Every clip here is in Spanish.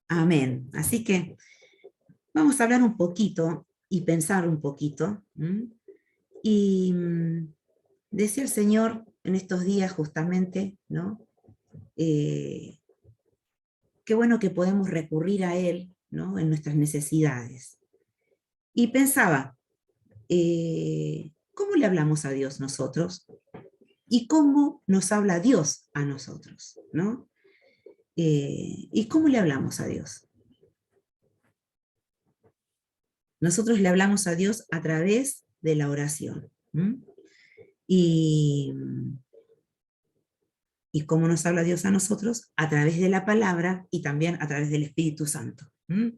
Amén. Así que vamos a hablar un poquito y pensar un poquito. ¿M? Y decía el Señor en estos días justamente, ¿no? Eh, Qué bueno que podemos recurrir a Él, ¿no? En nuestras necesidades. Y pensaba, ¿cómo le hablamos a Dios nosotros? ¿Y cómo nos habla Dios a nosotros? ¿No? ¿Y cómo le hablamos a Dios? Nosotros le hablamos a Dios a través de la oración. ¿M? Y, y cómo nos habla Dios a nosotros a través de la palabra y también a través del Espíritu Santo. ¿M?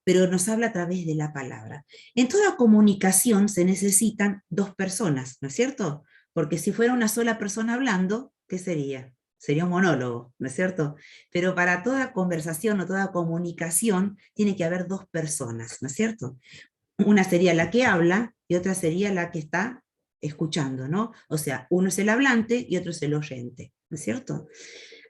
Pero nos habla a través de la palabra. En toda comunicación se necesitan dos personas, ¿no es cierto? Porque si fuera una sola persona hablando, ¿qué sería? Sería un monólogo, ¿no es cierto? Pero para toda conversación o toda comunicación tiene que haber dos personas, ¿no es cierto? Una sería la que habla y otra sería la que está escuchando, ¿no? O sea, uno es el hablante y otro es el oyente, ¿no es cierto?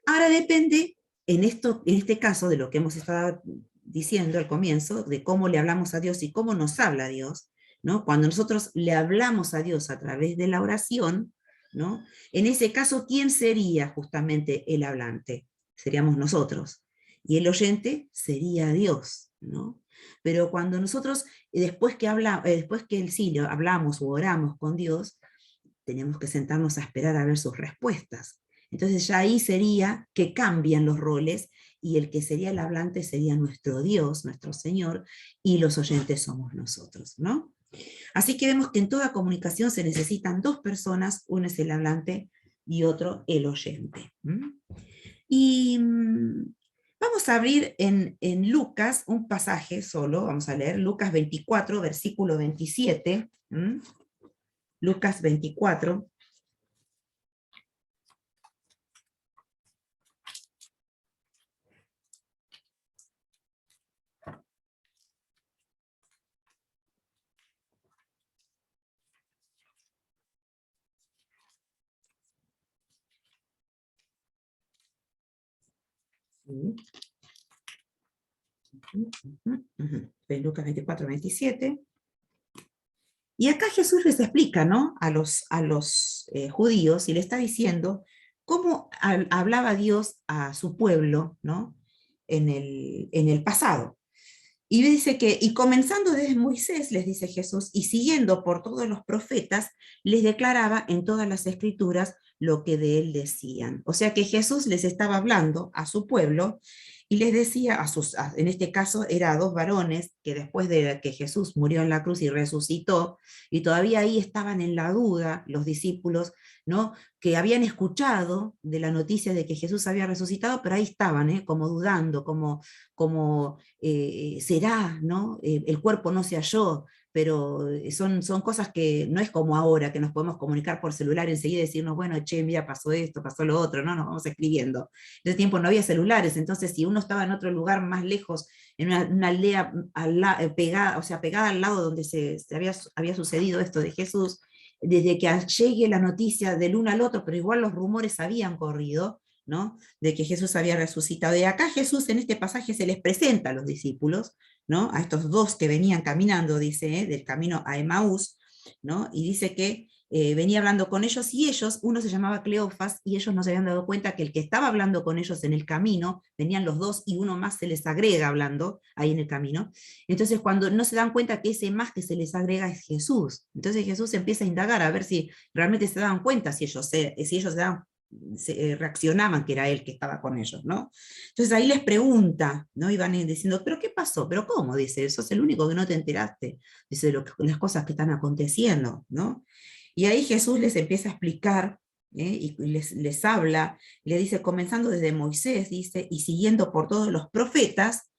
Ahora depende, en este caso, de lo que hemos estado diciendo al comienzo, de cómo le hablamos a Dios y cómo nos habla Dios, ¿no? Cuando nosotros le hablamos a Dios a través de la oración, ¿no? En ese caso, ¿quién sería justamente el hablante? Seríamos nosotros. Y el oyente sería Dios, ¿no? Pero cuando nosotros, después que el sí, hablamos o oramos con Dios, tenemos que sentarnos a esperar a ver sus respuestas. Entonces ya ahí sería que cambian los roles y el que sería el hablante sería nuestro Dios, nuestro Señor, y los oyentes somos nosotros, ¿no? Así que vemos que en toda comunicación se necesitan dos personas, uno es el hablante y otro el oyente. ¿M? Y vamos a abrir en Lucas un pasaje solo, vamos a leer Lucas 24, versículo 27. ¿M? Lucas 24. En Lucas 24, 27. Y acá Jesús les explica, ¿no? A los judíos y le está diciendo cómo hablaba Dios a su pueblo, ¿no? En el pasado. Y dice que, y comenzando desde Moisés, les dice Jesús, y siguiendo por todos los profetas, les declaraba en todas las escrituras lo que de él decían. O sea que Jesús les estaba hablando a su pueblo y les decía en este caso era a dos varones que después de que Jesús murió en la cruz y resucitó, y todavía ahí estaban en la duda los discípulos, ¿no? Que habían escuchado de la noticia de que Jesús había resucitado, pero ahí estaban, como dudando, como será, ¿no? El cuerpo no se halló, pero son cosas que no es como ahora, que nos podemos comunicar por celular enseguida y decirnos, bueno, che, mira, pasó esto, pasó lo otro, ¿no? Nos vamos escribiendo. En ese tiempo no había celulares, entonces si uno estaba en otro lugar más lejos, en una aldea pegada, o sea, pegada al lado donde había sucedido esto de Jesús, desde que llegue la noticia del uno al otro, pero igual los rumores habían corrido, ¿no? De que Jesús había resucitado. Y acá Jesús en este pasaje se les presenta a los discípulos, ¿no? A estos dos que venían caminando, dice, del camino a Emaús, ¿no? Y dice que venía hablando con ellos y ellos, uno se llamaba Cleofas y ellos no se habían dado cuenta que el que estaba hablando con ellos en el camino, venían los dos y uno más se les agrega hablando ahí en el camino. Entonces cuando no se dan cuenta que ese más que se les agrega es Jesús, entonces Jesús empieza a indagar a ver si realmente se daban cuenta, si ellos se daban reaccionaban que era él que estaba con ellos, ¿no? Entonces ahí les pregunta, ¿no? Y van diciendo, ¿pero qué pasó? ¿Pero cómo? Dice, sos el único que no te enteraste, dice, las cosas que están aconteciendo, ¿no? Y ahí Jesús les empieza a explicar, y les habla, le dice, comenzando desde Moisés, dice, y siguiendo por todos los profetas,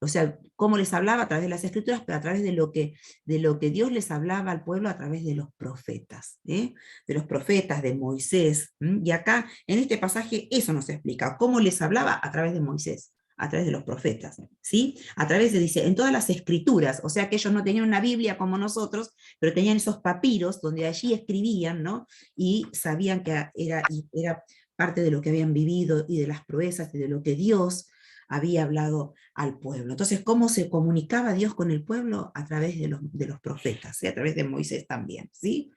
o sea, cómo les hablaba a través de las escrituras, pero a través de lo que Dios les hablaba al pueblo a través de los profetas, de los profetas, de Moisés. Y acá, en este pasaje, eso nos explica, cómo les hablaba a través de Moisés, a través de los profetas, ¿sí? A través dice, en todas las escrituras, o sea que ellos no tenían una Biblia como nosotros, pero tenían esos papiros donde allí escribían, ¿no? Y sabían que era parte de lo que habían vivido y de las proezas y de lo que Dios había hablado al pueblo. Entonces, ¿cómo se comunicaba Dios con el pueblo? A través de los profetas, ¿sí? A través de Moisés también, ¿sí?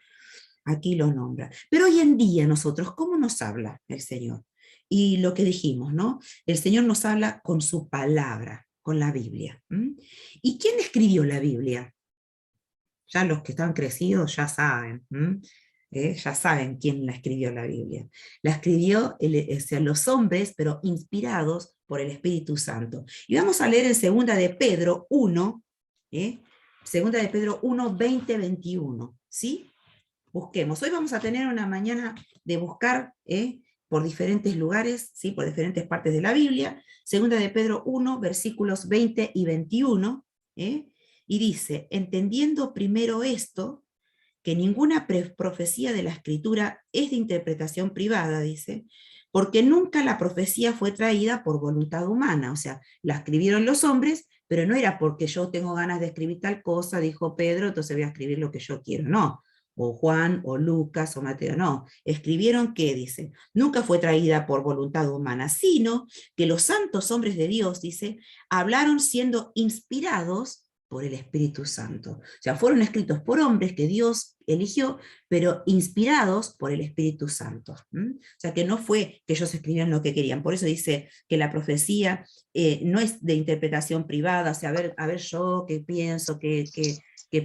Aquí lo nombra. Pero hoy en día nosotros, ¿cómo nos habla el Señor? Y lo que dijimos, ¿no? El Señor nos habla con su palabra, con la Biblia. ¿M? ¿Y quién escribió la Biblia? Ya los que están crecidos ya saben. Ya saben quién la escribió la Biblia. La escribió o sea, los hombres, pero inspirados por el Espíritu Santo. Y vamos a leer en segunda de Pedro 1, segunda de Pedro 1, 20, 21, ¿sí? Busquemos. Hoy vamos a tener una mañana de buscar por diferentes lugares, ¿sí? Por diferentes partes de la Biblia. Segunda de Pedro 1, versículos 20 y 21, y dice, entendiendo primero esto, que ninguna profecía de la Escritura es de interpretación privada, dice, porque nunca la profecía fue traída por voluntad humana, o sea, la escribieron los hombres, pero no era porque yo tengo ganas de escribir tal cosa, dijo Pedro, entonces voy a escribir lo que yo quiero, no. O Juan, o Lucas, o Mateo, no. Escribieron que, dice, nunca fue traída por voluntad humana, sino que los santos hombres de Dios, dice, hablaron siendo inspirados por el Espíritu Santo. O sea, fueron escritos por hombres que Dios eligió, pero inspirados por el Espíritu Santo. O sea, que no fue que ellos escribieran lo que querían. Por eso dice que la profecía no es de interpretación privada, o sea, a ver yo qué pienso, qué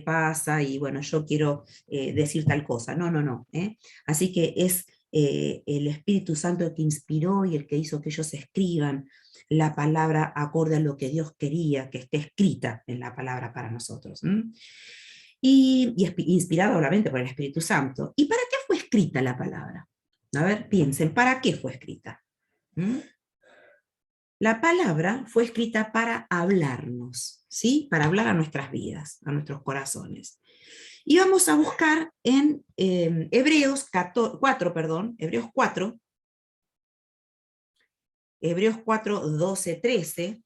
pasa, y bueno, yo quiero decir tal cosa. No, no, no. Así que es el Espíritu Santo el que inspiró y el que hizo que ellos escriban la palabra acorde a lo que Dios quería que esté escrita en la palabra para nosotros. Y inspirado obviamente por el Espíritu Santo. ¿Y para qué fue escrita la palabra? A ver, piensen, ¿para qué fue escrita? La palabra fue escrita para hablarnos, ¿sí? Para hablar a nuestras vidas, a nuestros corazones. Y vamos a buscar en Hebreos 4, Hebreos 4, 12, 13.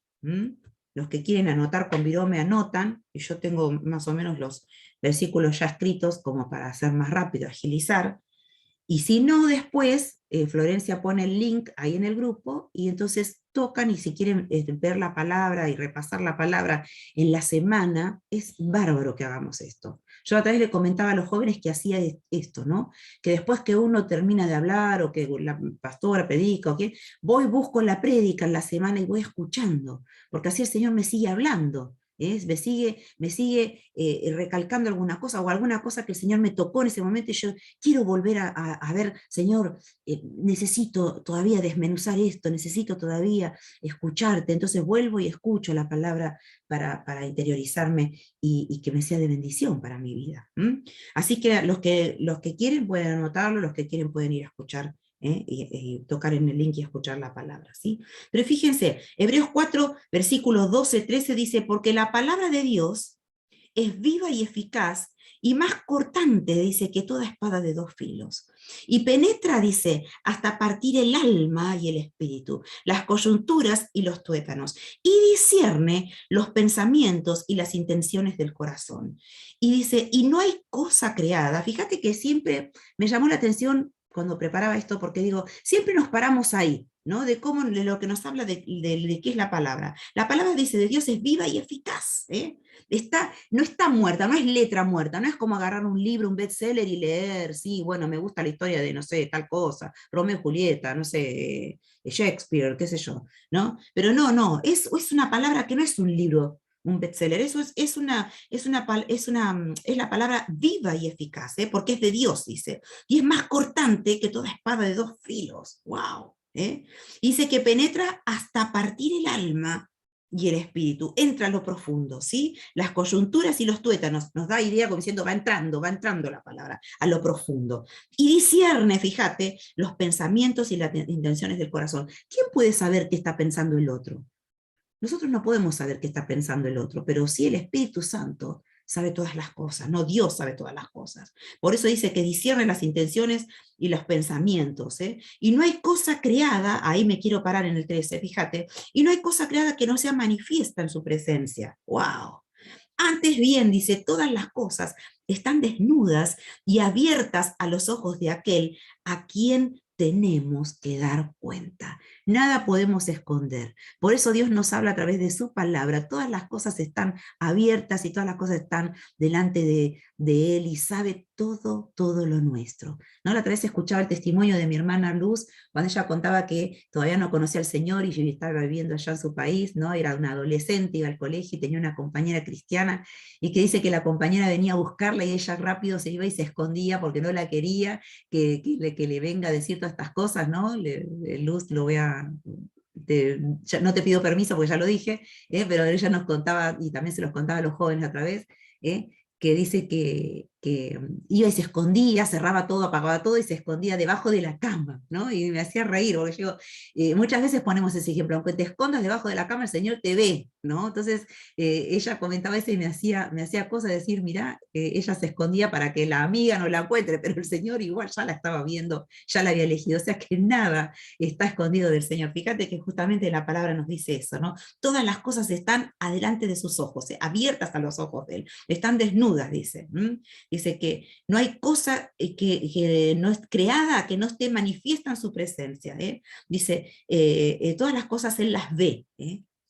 Los que quieren anotar con Viró me anotan, y yo tengo más o menos los versículos ya escritos como para hacer más rápido, agilizar. Y si no, después Florencia pone el link ahí en el grupo y entonces tocan, y si quieren ver la palabra y repasar la palabra en la semana, es bárbaro que hagamos esto. Yo otra vez le comentaba a los jóvenes que hacía esto, ¿no? Que después que uno termina de hablar o que la pastora predica o qué, voy, busco la prédica en la semana y voy escuchando, porque así el Señor me sigue hablando. Me sigue recalcando alguna cosa o alguna cosa que el Señor me tocó en ese momento y yo quiero volver a ver, Señor, necesito todavía desmenuzar esto, necesito todavía escucharte, entonces vuelvo y escucho la palabra para interiorizarme y que me sea de bendición para mi vida. Así que los que quieren pueden anotarlo, los que quieren pueden ir a escuchar y tocar en el link y escuchar la palabra, ¿sí? Pero fíjense, Hebreos 4, versículos 12, 13 dice, porque la palabra de Dios es viva y eficaz y más cortante, dice, que toda espada de dos filos. Y penetra, dice, hasta partir el alma y el espíritu, las coyunturas y los tuétanos, y discierne los pensamientos y las intenciones del corazón. Y dice, y no hay cosa creada. Fíjate que siempre me llamó la atención cuando preparaba esto, porque digo, siempre nos paramos ahí, ¿no? De lo que nos habla de qué es la palabra. La palabra, dice, de Dios es viva y eficaz, no está muerta, no es letra muerta, no es como agarrar un libro, un bestseller y leer, sí, bueno, me gusta la historia de, no sé, tal cosa, Romeo y Julieta, no sé, Shakespeare, qué sé yo, ¿no? Pero no, no, es una palabra que no es un libro, un bestseller, eso es la palabra viva y eficaz, porque es de Dios, dice, y es más cortante que toda espada de dos filos, wow. Dice que penetra hasta partir el alma y el espíritu, entra a lo profundo, ¿sí? Las coyunturas y los tuétanos, nos da idea como diciendo, va entrando la palabra, a lo profundo. Y discierne, fíjate, los pensamientos y las intenciones del corazón. ¿Quién puede saber qué está pensando el otro? Nosotros no podemos saber qué está pensando el otro, pero sí el Espíritu Santo sabe todas las cosas, no, Dios sabe todas las cosas. Por eso dice que discierne las intenciones y los pensamientos, y no hay cosa creada, ahí me quiero parar en el 13, fíjate, y no hay cosa creada que no sea manifiesta en su presencia. ¡Wow! Antes bien, dice, todas las cosas están desnudas y abiertas a los ojos de aquel a quien tenemos que dar cuenta. Nada podemos esconder. Por eso Dios nos habla a través de su palabra. Todas las cosas están abiertas y todas las cosas están delante de Él y sabe todo, todo lo nuestro. ¿No? La otra vez escuchaba el testimonio de mi hermana Luz, cuando ella contaba que todavía no conocía al Señor y estaba viviendo allá en su país, ¿no? Era una adolescente, iba al colegio y tenía una compañera cristiana, y que dice que la compañera venía a buscarla y ella rápido se iba y se escondía porque no la quería, que le venga a decir todas estas cosas, ¿no? Luz, lo voy a... no te pido permiso porque ya lo dije, pero ella nos contaba, y también se los contaba a los jóvenes otra vez, que dice que iba y se escondía, cerraba todo, apagaba todo y se escondía debajo de la cama, ¿no? Y me hacía reír, porque yo, muchas veces ponemos ese ejemplo, aunque te escondas debajo de la cama, el Señor te ve, ¿no? Entonces, ella comentaba eso y me hacía cosa de decir, mirá, ella se escondía para que la amiga no la encuentre, pero el Señor igual ya la estaba viendo, ya la había elegido, o sea que nada está escondido del Señor. Fíjate que justamente la palabra nos dice eso, ¿no? Todas las cosas están adelante de sus ojos, abiertas a los ojos de Él, están desnudas, dice. Dice que no hay cosa que no es creada que no esté manifiesta en su presencia. Dice, todas las cosas Él las ve,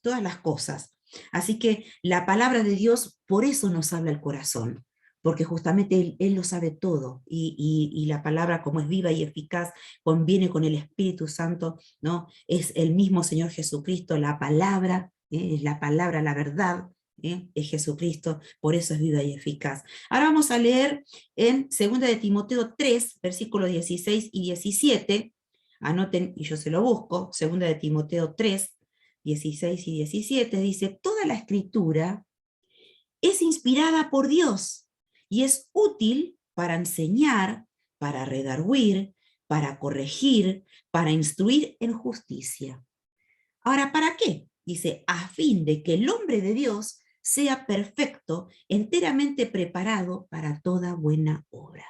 todas las cosas. Así que la palabra de Dios, por eso nos habla el corazón, porque justamente Él lo sabe todo, y la palabra, como es viva y eficaz, conviene con el Espíritu Santo, ¿no? Es el mismo Señor Jesucristo, la palabra, es la palabra, la verdad, es Jesucristo, por eso es viva y eficaz. Ahora vamos a leer en 2 de Timoteo 3, versículos 16 y 17, anoten y yo se lo busco, 2 de Timoteo 3, 16 y 17, dice, toda la escritura es inspirada por Dios y es útil para enseñar, para redarguir, para corregir, para instruir en justicia. Ahora, ¿para qué? Dice, a fin de que el hombre de Dios sea perfecto, enteramente preparado para toda buena obra.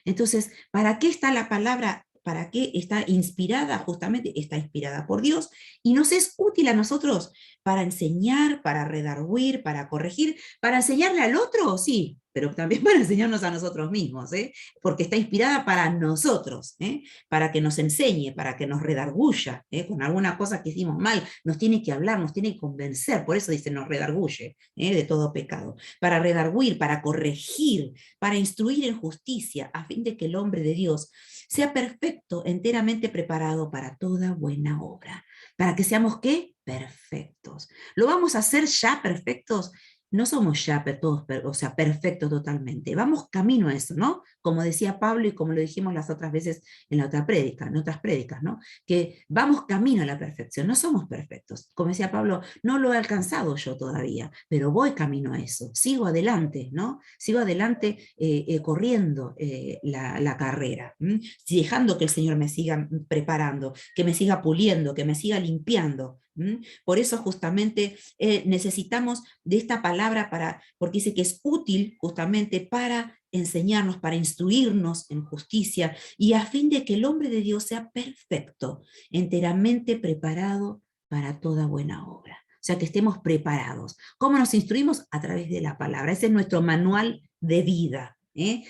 Entonces, ¿para qué está la palabra? ¿Para qué está inspirada? Justamente está inspirada por Dios y nos es útil a nosotros para enseñar, para redarguir, para corregir, para enseñarle al otro, sí, pero también para enseñarnos a nosotros mismos, porque está inspirada para nosotros, para que nos enseñe, para que nos redarguya, con alguna cosa que hicimos mal, nos tiene que hablar, nos tiene que convencer, por eso dice nos redarguye, de todo pecado, para redarguir, para corregir, para instruir en justicia, a fin de que el hombre de Dios sea perfecto, enteramente preparado para toda buena obra. Para que seamos, ¿qué? Perfectos. ¿Lo vamos a hacer ya perfectos? No somos ya todos, o sea, perfectos totalmente. Vamos camino a eso, ¿no? Como decía Pablo y como lo dijimos las otras veces en la otra prédica, en otras prédicas, ¿no? Que vamos camino a la perfección. No somos perfectos. Como decía Pablo, no lo he alcanzado yo todavía, pero voy camino a eso. Sigo adelante, ¿no? Sigo adelante corriendo la carrera, dejando que el Señor me siga preparando, que me siga puliendo, que me siga limpiando. Por eso justamente necesitamos de esta palabra porque dice que es útil justamente para enseñarnos, para instruirnos en justicia y a fin de que el hombre de Dios sea perfecto, enteramente preparado para toda buena obra. O sea, que estemos preparados. ¿Cómo nos instruimos? A través de la palabra. Ese es nuestro manual de vida.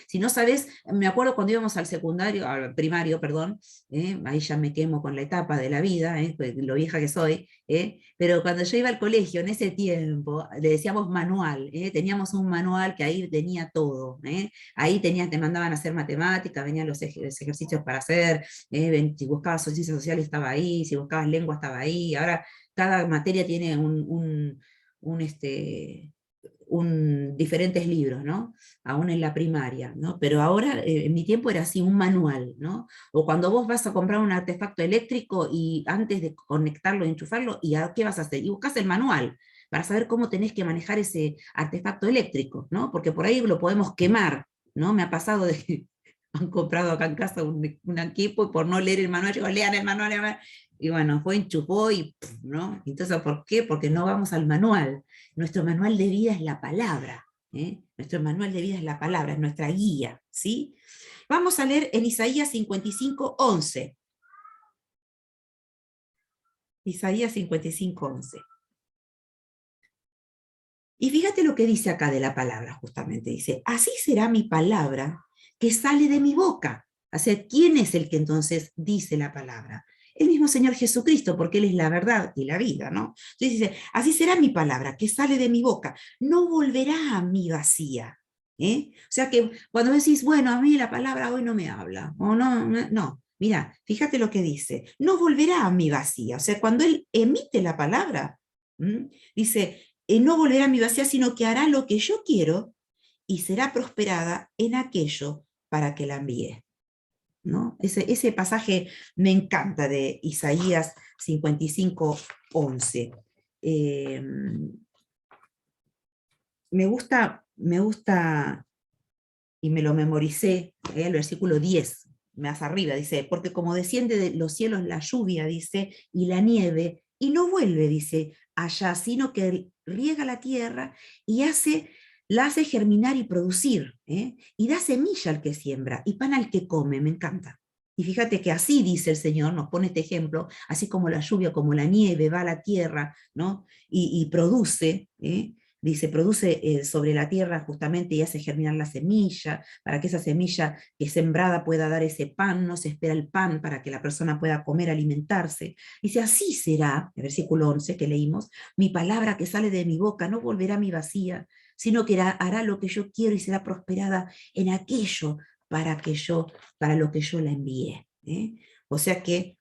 Si no sabes, me acuerdo cuando íbamos al secundario, al primario, perdón, ahí ya me quemo con la etapa de la vida, pues, lo vieja que soy, pero cuando yo iba al colegio en ese tiempo, le decíamos manual, teníamos un manual que ahí tenía todo, ahí te mandaban a hacer matemática, venían los ejercicios para hacer, si buscabas ciencias sociales estaba ahí, si buscabas lengua estaba ahí, ahora cada materia tiene diferentes libros, ¿no? Aún en la primaria, ¿no? Pero ahora, en mi tiempo era así, un manual, ¿no? O cuando vos vas a comprar un artefacto eléctrico y antes de conectarlo y enchufarlo, ¿y a qué vas a hacer? Y buscas el manual para saber cómo tenés que manejar ese artefacto eléctrico, ¿no? Porque por ahí lo podemos quemar, ¿no? Me ha pasado de que han comprado acá en casa un equipo y por no leer el manual, digo, lean el manual, y bueno, fue enchufó y, ¿no? Entonces, ¿por qué? Porque no vamos al manual. Nuestro manual de vida es la palabra. Nuestro manual de vida es la palabra, es nuestra guía, ¿sí? Vamos a leer en Isaías 55, 11. Isaías 55, 11. Y fíjate lo que dice acá de la palabra, justamente. Dice, así será mi palabra que sale de mi boca. O sea, ¿quién es el que entonces dice la palabra? El mismo Señor Jesucristo, porque Él es la verdad y la vida, ¿no? Entonces dice, así será mi palabra que sale de mi boca, no volverá a mí vacía. ¿Eh? O sea que cuando decís, bueno, a mí la palabra hoy no me habla, o no, mira, fíjate lo que dice, no volverá a mí vacía. O sea, cuando Él emite la palabra, dice, no volverá a mí vacía, sino que hará lo que yo quiero y será prosperada en aquello para que la envíe. ¿No? Ese pasaje me encanta de Isaías 55:11. Eh, me gusta y me lo memoricé, el versículo 10, más arriba, dice, porque como desciende de los cielos la lluvia, dice, y la nieve, y no vuelve, dice, allá, sino que riega la tierra y la hace germinar y producir, y da semilla al que siembra y pan al que come, me encanta. Y fíjate que así dice el Señor, nos pone este ejemplo, así como la lluvia, como la nieve va a la tierra, ¿no? Y produce, dice, produce sobre la tierra justamente y hace germinar la semilla, para que esa semilla que es sembrada pueda dar ese pan, no se espera el pan para que la persona pueda comer, alimentarse. Dice, así será, el versículo 11 que leímos, mi palabra que sale de mi boca no volverá a mi vacía, sino que hará lo que yo quiero y será prosperada en aquello para lo que yo la envié. O sea que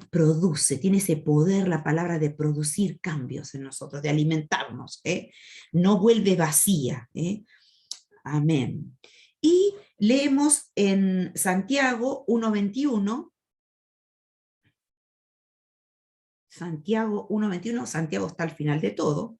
produce, tiene ese poder la palabra de producir cambios en nosotros, de alimentarnos, no vuelve vacía. Amén. Y leemos en Santiago 1:21, Santiago 1:21, Santiago está al final de todo,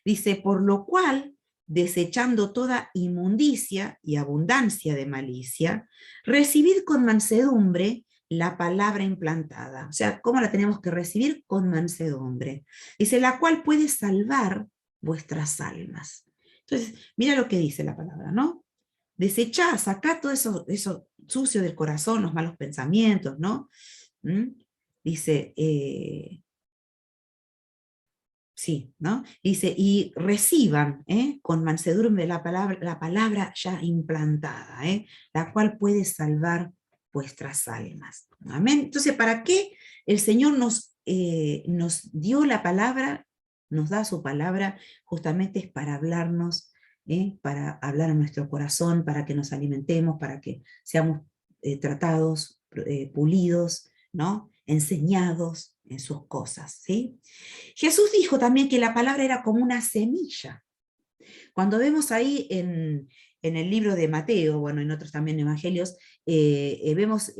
dice, por lo cual, desechando toda inmundicia y abundancia de malicia, recibid con mansedumbre la palabra implantada. O sea, ¿cómo la tenemos que recibir? Con mansedumbre. Dice, la cual puede salvar vuestras almas. Entonces, mira lo que dice la palabra, ¿no? Desechá, sacá todo eso sucio del corazón, los malos pensamientos, ¿no? Dice, sí, ¿no? Dice, y reciban con mansedumbre la palabra ya implantada, la cual puede salvar vuestras almas. Amén. Entonces, ¿para qué el Señor nos dio la palabra, nos da su palabra? Justamente es para hablarnos, para hablar a nuestro corazón, para que nos alimentemos, para que seamos tratados, pulidos, ¿no? Enseñados en sus cosas, ¿sí? Jesús dijo también que la palabra era como una semilla. Cuando vemos ahí en el libro de Mateo, bueno, en otros también evangelios, vemos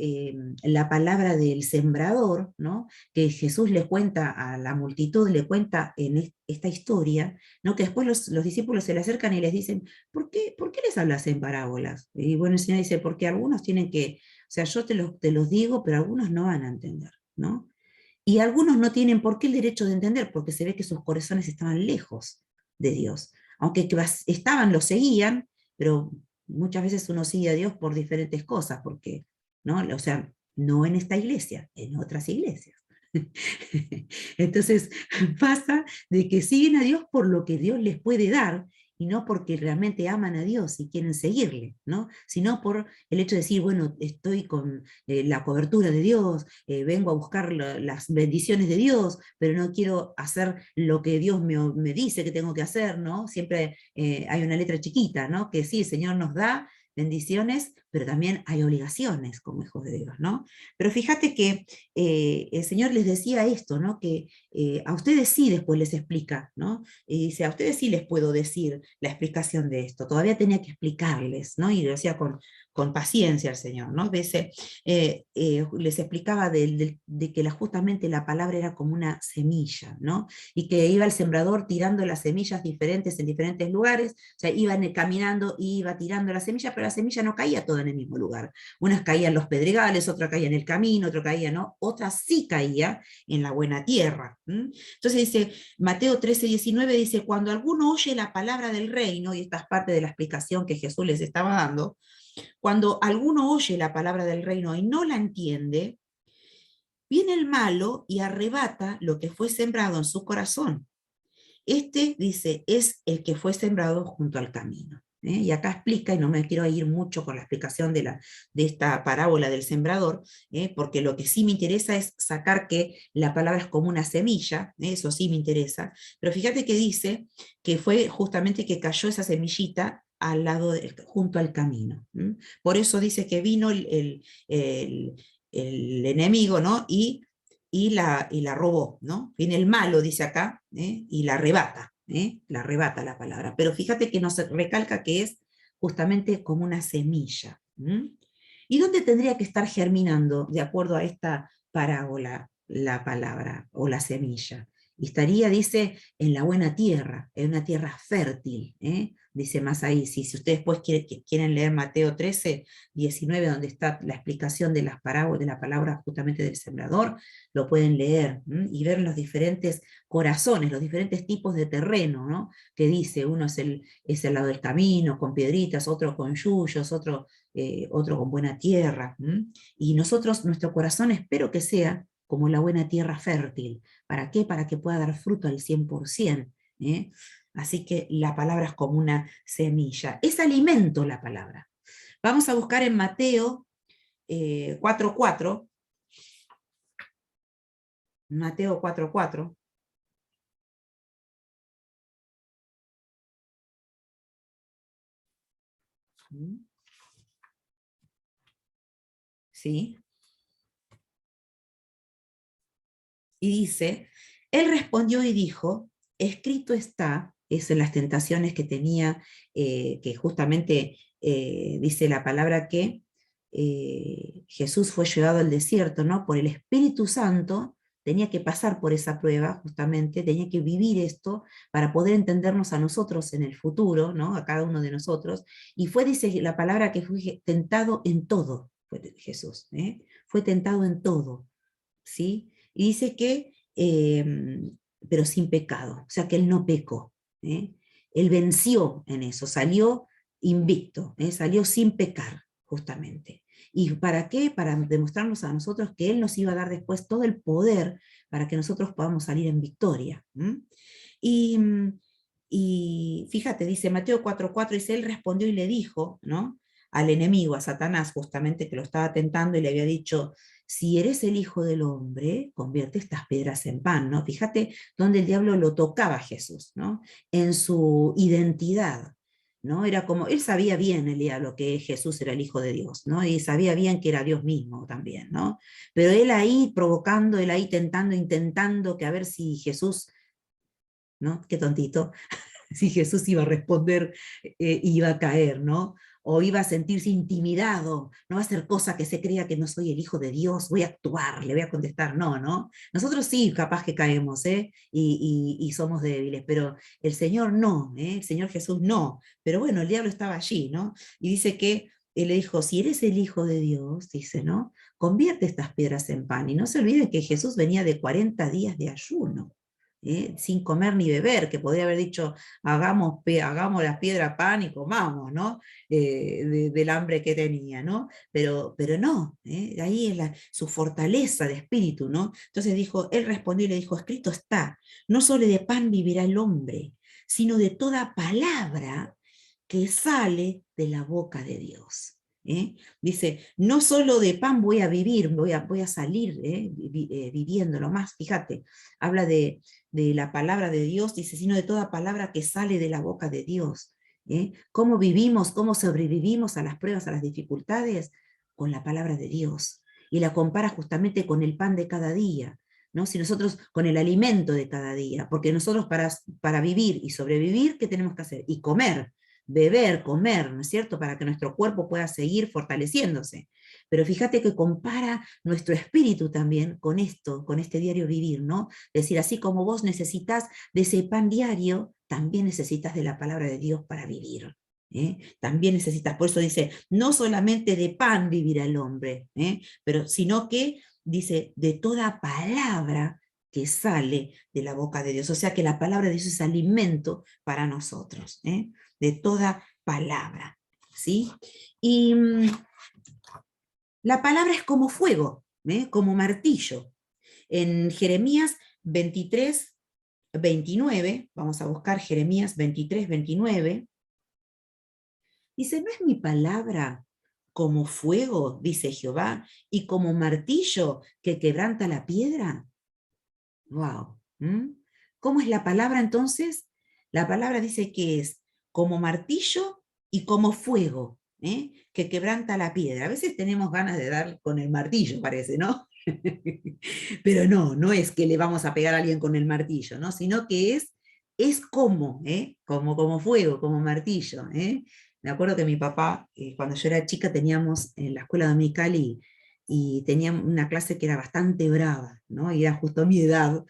la palabra del sembrador, ¿no? Que Jesús le cuenta a la multitud, le cuenta en esta historia, ¿no? Que después los discípulos se le acercan y les dicen, ¿por qué les hablas en parábolas? Y bueno, el Señor dice, porque algunos tienen que, o sea, yo te los digo, pero algunos no van a entender, ¿no? Y algunos no tienen por qué el derecho de entender, porque se ve que sus corazones estaban lejos de Dios. Aunque estaban, lo seguían, pero muchas veces uno sigue a Dios por diferentes cosas, porque, ¿no? O sea, no en esta iglesia, en otras iglesias. Entonces pasa de que siguen a Dios por lo que Dios les puede dar y no porque realmente aman a Dios y quieren seguirle, ¿no? Sino por el hecho de decir, bueno, estoy con la cobertura de Dios, vengo a buscar las bendiciones de Dios, pero no quiero hacer lo que Dios me dice que tengo que hacer, ¿no? Siempre hay una letra chiquita, ¿no? Que sí, el Señor nos da bendiciones, pero también hay obligaciones como hijos de Dios, ¿no? Pero fíjate que el Señor les decía esto, ¿no? Que a ustedes sí después les explica, ¿no? Y dice, a ustedes sí les puedo decir la explicación de esto, todavía tenía que explicarles, ¿no? Y lo decía con paciencia el Señor, ¿no? Dice, les explicaba de que justamente la palabra era como una semilla, ¿no? Y que iba el sembrador tirando las semillas diferentes en diferentes lugares, o sea, iban caminando y iba tirando la semilla, pero la semilla no caía toda en el mismo lugar. Unas caían en los pedregales, otra caía en el camino, otra caía, ¿no? Otra sí caía en la buena tierra. Entonces dice, Mateo 13:19 dice, cuando alguno oye la palabra del reino, y esta es parte de la explicación que Jesús les estaba dando, cuando alguno oye la palabra del reino y no la entiende, viene el malo y arrebata lo que fue sembrado en su corazón. Este, dice, es el que fue sembrado junto al camino. Y acá explica, y no me quiero ir mucho con la explicación de esta parábola del sembrador, porque lo que sí me interesa es sacar que la palabra es como una semilla, eso sí me interesa, pero fíjate que dice que fue justamente que cayó esa semillita al lado, junto al camino. Por eso dice que vino el enemigo, ¿no? Y la robó, ¿no? Viene el malo, dice acá, y la arrebata la palabra. Pero fíjate que nos recalca que es justamente como una semilla. ¿Y dónde tendría que estar germinando, de acuerdo a esta parábola, la palabra o la semilla? Y estaría, dice, en la buena tierra, en una tierra fértil, dice más ahí. Si ustedes después quieren leer Mateo 13, 19, donde está la explicación de las parábolas, de la palabra justamente del sembrador, lo pueden leer y ver los diferentes corazones, los diferentes tipos de terreno, ¿no? Que dice, uno es el lado del camino, con piedritas, otro con yuyos, otro con buena tierra. Y nosotros, nuestro corazón espero que sea como la buena tierra fértil. ¿Para qué? Para que pueda dar fruto al 100%. Así que la palabra es como una semilla. Es alimento la palabra. Vamos a buscar en Mateo 4:4. Mateo 4:4. ¿Sí? Y dice, él respondió y dijo, escrito está, es en las tentaciones que tenía, que justamente dice la palabra que Jesús fue llevado al desierto, ¿no? Por el Espíritu Santo, tenía que pasar por esa prueba, justamente, tenía que vivir esto para poder entendernos a nosotros en el futuro, ¿no? A cada uno de nosotros. Y fue, dice la palabra, que fue tentado en todo, fue Jesús, fue tentado en todo, ¿sí? Y dice que, pero sin pecado, o sea que él no pecó. Él venció en eso, salió invicto, salió sin pecar, justamente. ¿Y para qué? Para demostrarnos a nosotros que él nos iba a dar después todo el poder para que nosotros podamos salir en victoria. Y, y fíjate, dice Mateo 4:4, dice, él respondió y le dijo, ¿no? Al enemigo, a Satanás, justamente que lo estaba tentando y le había dicho, si eres el hijo del hombre, convierte estas piedras en pan, ¿no? Fíjate dónde el diablo lo tocaba a Jesús, ¿no? En su identidad, ¿no? Era como, él sabía bien el diablo que Jesús era el hijo de Dios, ¿no? Y sabía bien que era Dios mismo también, ¿no? Pero él ahí provocando, él ahí tentando, intentando que a ver si Jesús, ¿no? Qué tontito, si Jesús iba a responder, iba a caer, ¿no? O iba a sentirse intimidado, no va a ser cosa que se crea que no soy el hijo de Dios, voy a actuar, le voy a contestar, no, ¿no? Nosotros sí, capaz que caemos, y somos débiles, pero el Señor no, el Señor Jesús no. Pero bueno, el diablo estaba allí, ¿no? Y dice que él le dijo, si eres el hijo de Dios, dice, ¿no? Convierte estas piedras en pan. Y no se olviden que Jesús venía de 40 días de ayuno. Sin comer ni beber, que podría haber dicho, hagamos las piedras pan y comamos, ¿no? Del hambre que tenía, ¿no? Pero no, ahí es su fortaleza de espíritu, ¿no? Entonces dijo, él respondió y le dijo, escrito está, no solo de pan vivirá el hombre, sino de toda palabra que sale de la boca de Dios. Dice, no solo de pan voy a vivir, voy a salir viviéndolo más. Fíjate, habla de la palabra de Dios, dice, sino de toda palabra que sale de la boca de Dios. ¿Cómo vivimos, cómo sobrevivimos a las pruebas, a las dificultades? Con la palabra de Dios. Y la compara justamente con el pan de cada día, ¿no? Si nosotros, con el alimento de cada día, porque nosotros para vivir y sobrevivir, ¿qué tenemos que hacer? Y comer, beber, comer, ¿no es cierto? Para que nuestro cuerpo pueda seguir fortaleciéndose. Pero fíjate que compara nuestro espíritu también con esto, con este diario vivir, ¿no? Es decir, así como vos necesitas de ese pan diario, también necesitas de la palabra de Dios para vivir. También necesitas, por eso dice, no solamente de pan vivirá el hombre, pero sino que, dice, de toda palabra que sale de la boca de Dios. O sea que la palabra de Dios es alimento para nosotros, de toda palabra, ¿sí? Y la palabra es como fuego, como martillo. En Jeremías 23:29, vamos a buscar Jeremías 23:29, Dice, ¿no es mi palabra como fuego, dice Jehová, y como martillo que quebranta la piedra? Wow. ¿Cómo es la palabra entonces? La palabra dice que es como martillo y como fuego, que quebranta la piedra. A veces tenemos ganas de dar con el martillo, parece, ¿no? Pero no, no es que le vamos a pegar a alguien con el martillo, ¿no? Sino que es como, como fuego, como martillo. Me acuerdo que mi papá, cuando yo era chica, teníamos en la escuela dominical y tenía una clase que era bastante brava, ¿no? Y era justo a mi edad.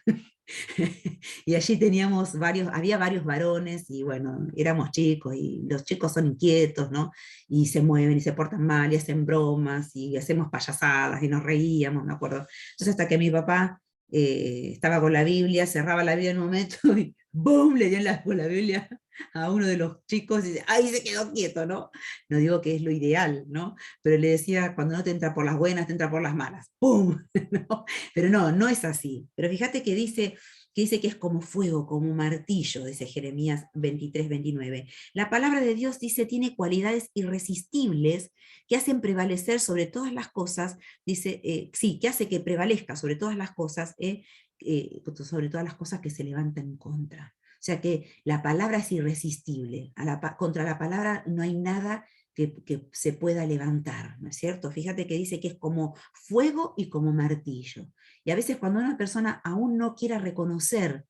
Y allí teníamos había varios varones y bueno, éramos chicos y los chicos son inquietos, ¿no? Y se mueven y se portan mal y hacen bromas y hacemos payasadas y nos reíamos, me acuerdo. Entonces hasta que mi papá estaba con la Biblia, cerraba la Biblia en un momento y ¡boom! Le dio con la Biblia a uno de los chicos y dice, ¡ay! Se quedó quieto, ¿no? No digo que es lo ideal, ¿no? Pero le decía, cuando no te entra por las buenas, te entra por las malas. ¡Pum! ¿No? Pero no, no es así. Pero fíjate que dice que es como fuego, como martillo, dice Jeremías 23-29. La palabra de Dios dice tiene cualidades irresistibles que hacen prevalecer sobre todas las cosas, dice, sí, que hace que prevalezca sobre todas las cosas, sobre todas las cosas que se levantan en contra. O sea que la palabra es irresistible. Contra la palabra no hay nada que se pueda levantar, ¿no es cierto? Fíjate que dice que es como fuego y como martillo. Y a veces cuando una persona aún no quiera reconocer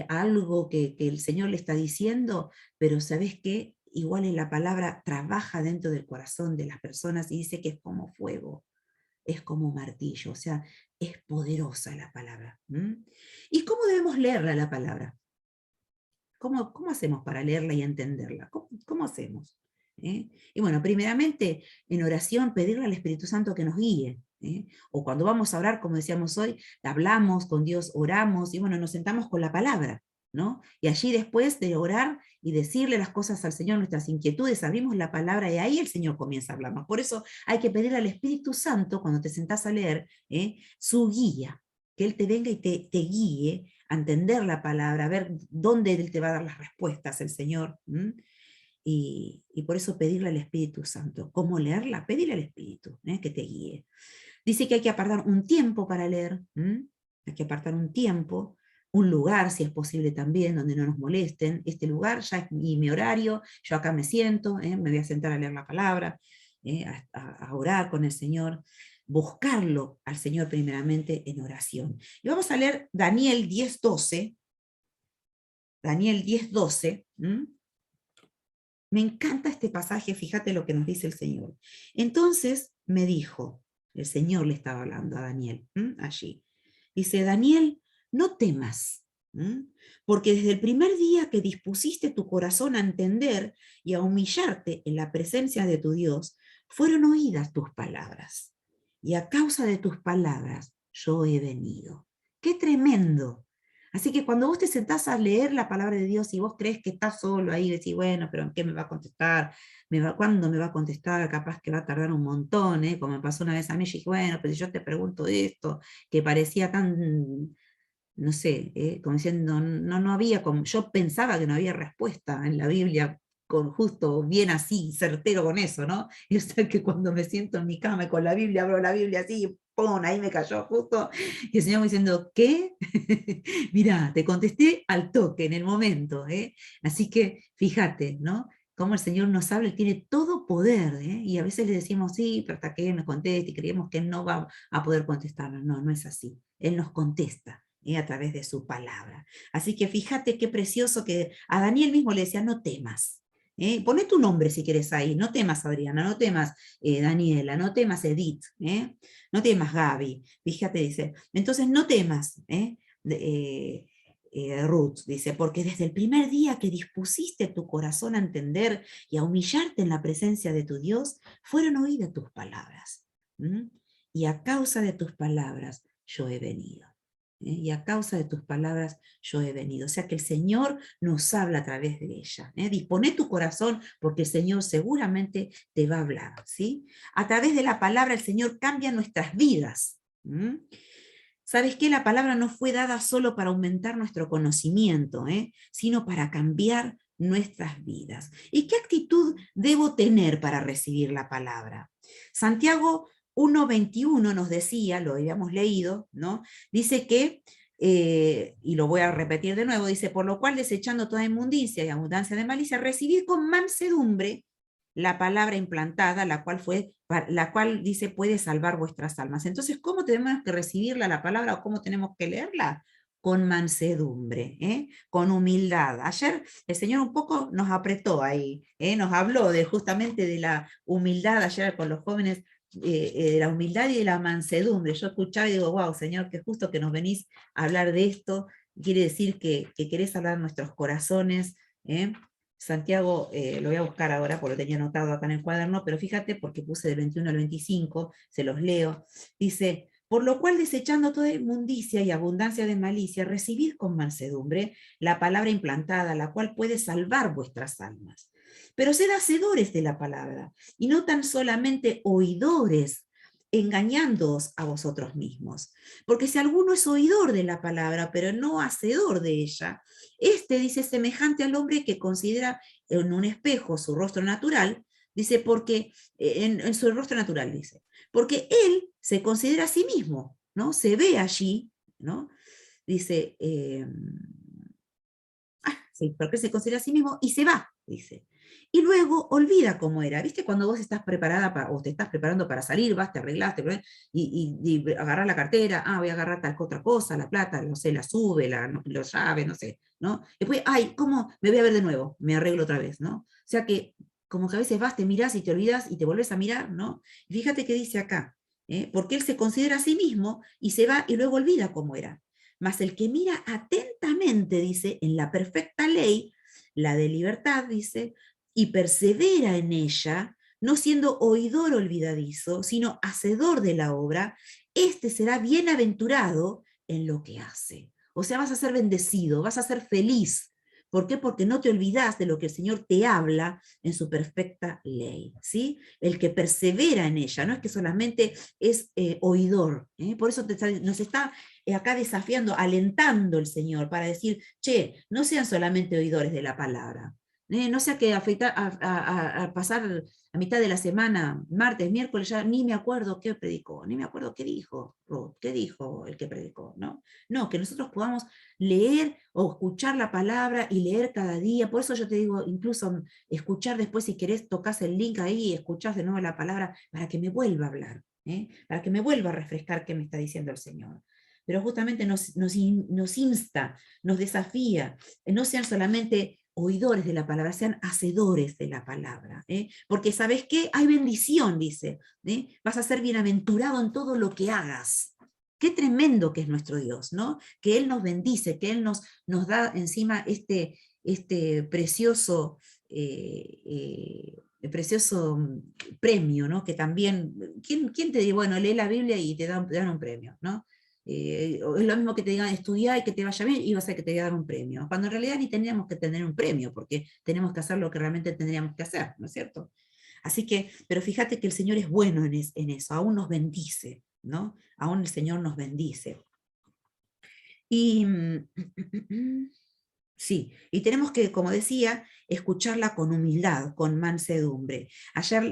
algo que el Señor le está diciendo, pero ¿sabes qué? Igual en la palabra trabaja dentro del corazón de las personas y dice que es como fuego, es como martillo, o sea, es poderosa la palabra. ¿Y cómo debemos leerla la palabra? ¿Cómo hacemos para leerla y entenderla? ¿Cómo hacemos? Y bueno, primeramente en oración pedirle al Espíritu Santo que nos guíe. O cuando vamos a orar, como decíamos hoy, hablamos con Dios, oramos y bueno, nos sentamos con la palabra, ¿no? Y allí después de orar y decirle las cosas al Señor, nuestras inquietudes, abrimos la palabra y ahí el Señor comienza a hablarnos. Por eso hay que pedirle al Espíritu Santo, cuando te sentás a leer, su guía, que Él te venga y te guíe a entender la palabra, a ver dónde Él te va a dar las respuestas, el Señor. Y por eso pedirle al Espíritu Santo. ¿Cómo leerla? Pedirle al Espíritu que te guíe. Dice que hay que apartar un tiempo para leer, hay que apartar un tiempo, un lugar, si es posible también, donde no nos molesten. Este lugar ya es mi horario, yo acá me siento, me voy a sentar a leer la palabra, a orar con el Señor, buscarlo al Señor primeramente en oración. Y vamos a leer Daniel 10:12. Daniel 10:12. Me encanta este pasaje, fíjate lo que nos dice el Señor. Entonces me dijo, el Señor le estaba hablando a Daniel, allí. Dice, Daniel, no temas, porque desde el primer día que dispusiste tu corazón a entender y a humillarte en la presencia de tu Dios, fueron oídas tus palabras. Y a causa de tus palabras yo he venido. ¡Qué tremendo! Así que cuando vos te sentás a leer la palabra de Dios y vos crees que estás solo ahí, decís, bueno, pero ¿en qué me va a contestar? ¿Cuándo me va a contestar? Capaz que va a tardar un montón, como me pasó una vez a mí, y dije, bueno, pero si yo te pregunto esto, que parecía tan, no sé, como diciendo, no había, como, yo pensaba que no había respuesta en la Biblia con justo bien así, certero con eso, ¿no? Y o sea que cuando me siento en mi cama con la Biblia, abro la Biblia así, ¡pum! Ahí me cayó justo, y el Señor me diciendo, ¿qué? Mirá, te contesté al toque, en el momento, Así que fíjate, ¿no? Cómo el Señor nos habla, Él tiene todo poder, y a veces le decimos, sí, pero hasta que Él nos conteste, y creemos que Él no va a poder contestarnos. No, no es así. Él nos contesta a través de su palabra. Así que fíjate qué precioso que a Daniel mismo le decía, no temas. Poné tu nombre si quieres ahí, no temas Adriana, no temas Daniela, no temas Edith, no temas Gaby, fíjate, dice, entonces no temas, Ruth, dice, porque desde el primer día que dispusiste tu corazón a entender y a humillarte en la presencia de tu Dios, fueron oídas tus palabras. Y a causa de tus palabras yo he venido. Y a causa de tus palabras yo he venido. O sea que el Señor nos habla a través de ella. Dispone tu corazón porque el Señor seguramente te va a hablar. ¿Sí? A través de la palabra el Señor cambia nuestras vidas. ¿Sabes qué? La palabra no fue dada solo para aumentar nuestro conocimiento, sino para cambiar nuestras vidas. ¿Y qué actitud debo tener para recibir la palabra? Santiago 1:21 nos decía, lo habíamos leído, ¿no? Dice que, y lo voy a repetir de nuevo, dice, por lo cual desechando toda inmundicia y abundancia de malicia, recibid con mansedumbre la palabra implantada, la cual dice puede salvar vuestras almas. Entonces, ¿cómo tenemos que recibirla la palabra o cómo tenemos que leerla? Con mansedumbre, con humildad. Ayer el Señor un poco nos apretó ahí, nos habló justamente de la humildad ayer con los jóvenes, de la humildad y de la mansedumbre. Yo escuchaba y digo, wow, Señor, que justo que nos venís a hablar de esto, quiere decir que querés hablar nuestros corazones. Santiago, lo voy a buscar ahora porque lo tenía anotado acá en el cuaderno, pero fíjate porque puse del 21 al 25, se los leo. Dice, por lo cual desechando toda inmundicia y abundancia de malicia, recibid con mansedumbre la palabra implantada, la cual puede salvar vuestras almas. Pero sed hacedores de la palabra, y no tan solamente oidores, engañándoos a vosotros mismos. Porque si alguno es oidor de la palabra, pero no hacedor de ella, dice, semejante al hombre que considera en un espejo su rostro natural, dice, porque en su rostro natural, dice, porque él se considera a sí mismo, ¿no? Se ve allí, ¿no? Dice, sí, porque se considera a sí mismo y se va, dice. Y luego olvida cómo era. ¿Viste? Cuando vos estás preparada o te estás preparando para salir, vas, te arreglaste, y agarrás la cartera, voy a agarrar tal otra cosa, la plata, no sé, la sube, los llaves, no sé, ¿no? Después, ¿cómo? Me voy a ver de nuevo, me arreglo otra vez, ¿no? O sea que, como que a veces vas, te mirás y te olvidas y te volvés a mirar, ¿no? Y fíjate qué dice acá, porque él se considera a sí mismo y se va y luego olvida cómo era. Mas el que mira atentamente, dice, en la perfecta ley, la de libertad, dice, y persevera en ella, no siendo oidor olvidadizo, sino hacedor de la obra, este será bienaventurado en lo que hace. O sea, vas a ser bendecido, vas a ser feliz. ¿Por qué? Porque no te olvidas de lo que el Señor te habla en su perfecta ley, ¿sí? El que persevera en ella, no es que solamente es oidor, por eso nos está acá desafiando, alentando el Señor para decir, che, no sean solamente oidores de la palabra, no sea que a pasar a mitad de la semana, martes, miércoles, ya ni me acuerdo qué predicó, ni me acuerdo qué dijo Ruth, qué dijo el que predicó, ¿no? No, que nosotros podamos leer o escuchar la palabra y leer cada día, por eso yo te digo, incluso escuchar después si querés, tocas el link ahí y escuchás de nuevo la palabra para que me vuelva a hablar, para que me vuelva a refrescar qué me está diciendo el Señor. Pero justamente nos insta, nos desafía, no sean solamente oidores de la palabra, sean hacedores de la palabra. Porque ¿sabes qué? Hay bendición, dice. Vas a ser bienaventurado en todo lo que hagas. Qué tremendo que es nuestro Dios, ¿no? Que Él nos bendice, que Él nos da encima este precioso, precioso premio, ¿no? Que también, ¿quién te dice, bueno, lee la Biblia y te dan un premio, ¿no? Es lo mismo que te digan estudiar y que te vaya bien y vas a que te dar un premio, cuando en realidad ni tendríamos que tener un premio, porque tenemos que hacer lo que realmente tendríamos que hacer, ¿no es cierto? Así que, pero fíjate que el Señor es bueno en eso, aún nos bendice, ¿no? Aún el Señor nos bendice. Y sí, y tenemos que, como decía, escucharla con humildad, con mansedumbre. Ayer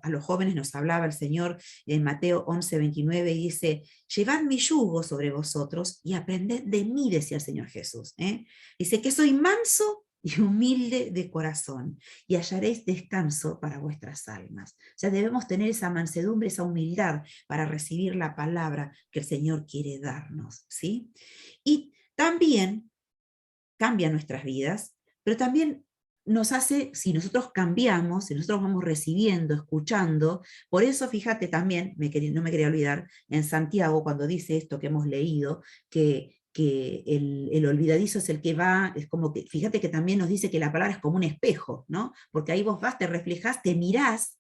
a los jóvenes nos hablaba el Señor en Mateo 11:29 y dice, llevad mi yugo sobre vosotros y aprended de mí, decía el Señor Jesús. Dice que soy manso y humilde de corazón, y hallaréis descanso para vuestras almas. O sea, debemos tener esa mansedumbre, esa humildad para recibir la palabra que el Señor quiere darnos, ¿sí? Y también cambia nuestras vidas, pero también nos hace, si nosotros cambiamos, si nosotros vamos recibiendo, escuchando, por eso fíjate también, no me quería olvidar, en Santiago cuando dice esto que hemos leído, que el olvidadizo es el que va, es como que, fíjate que también nos dice que la palabra es como un espejo, ¿no? Porque ahí vos vas, te reflejás, te mirás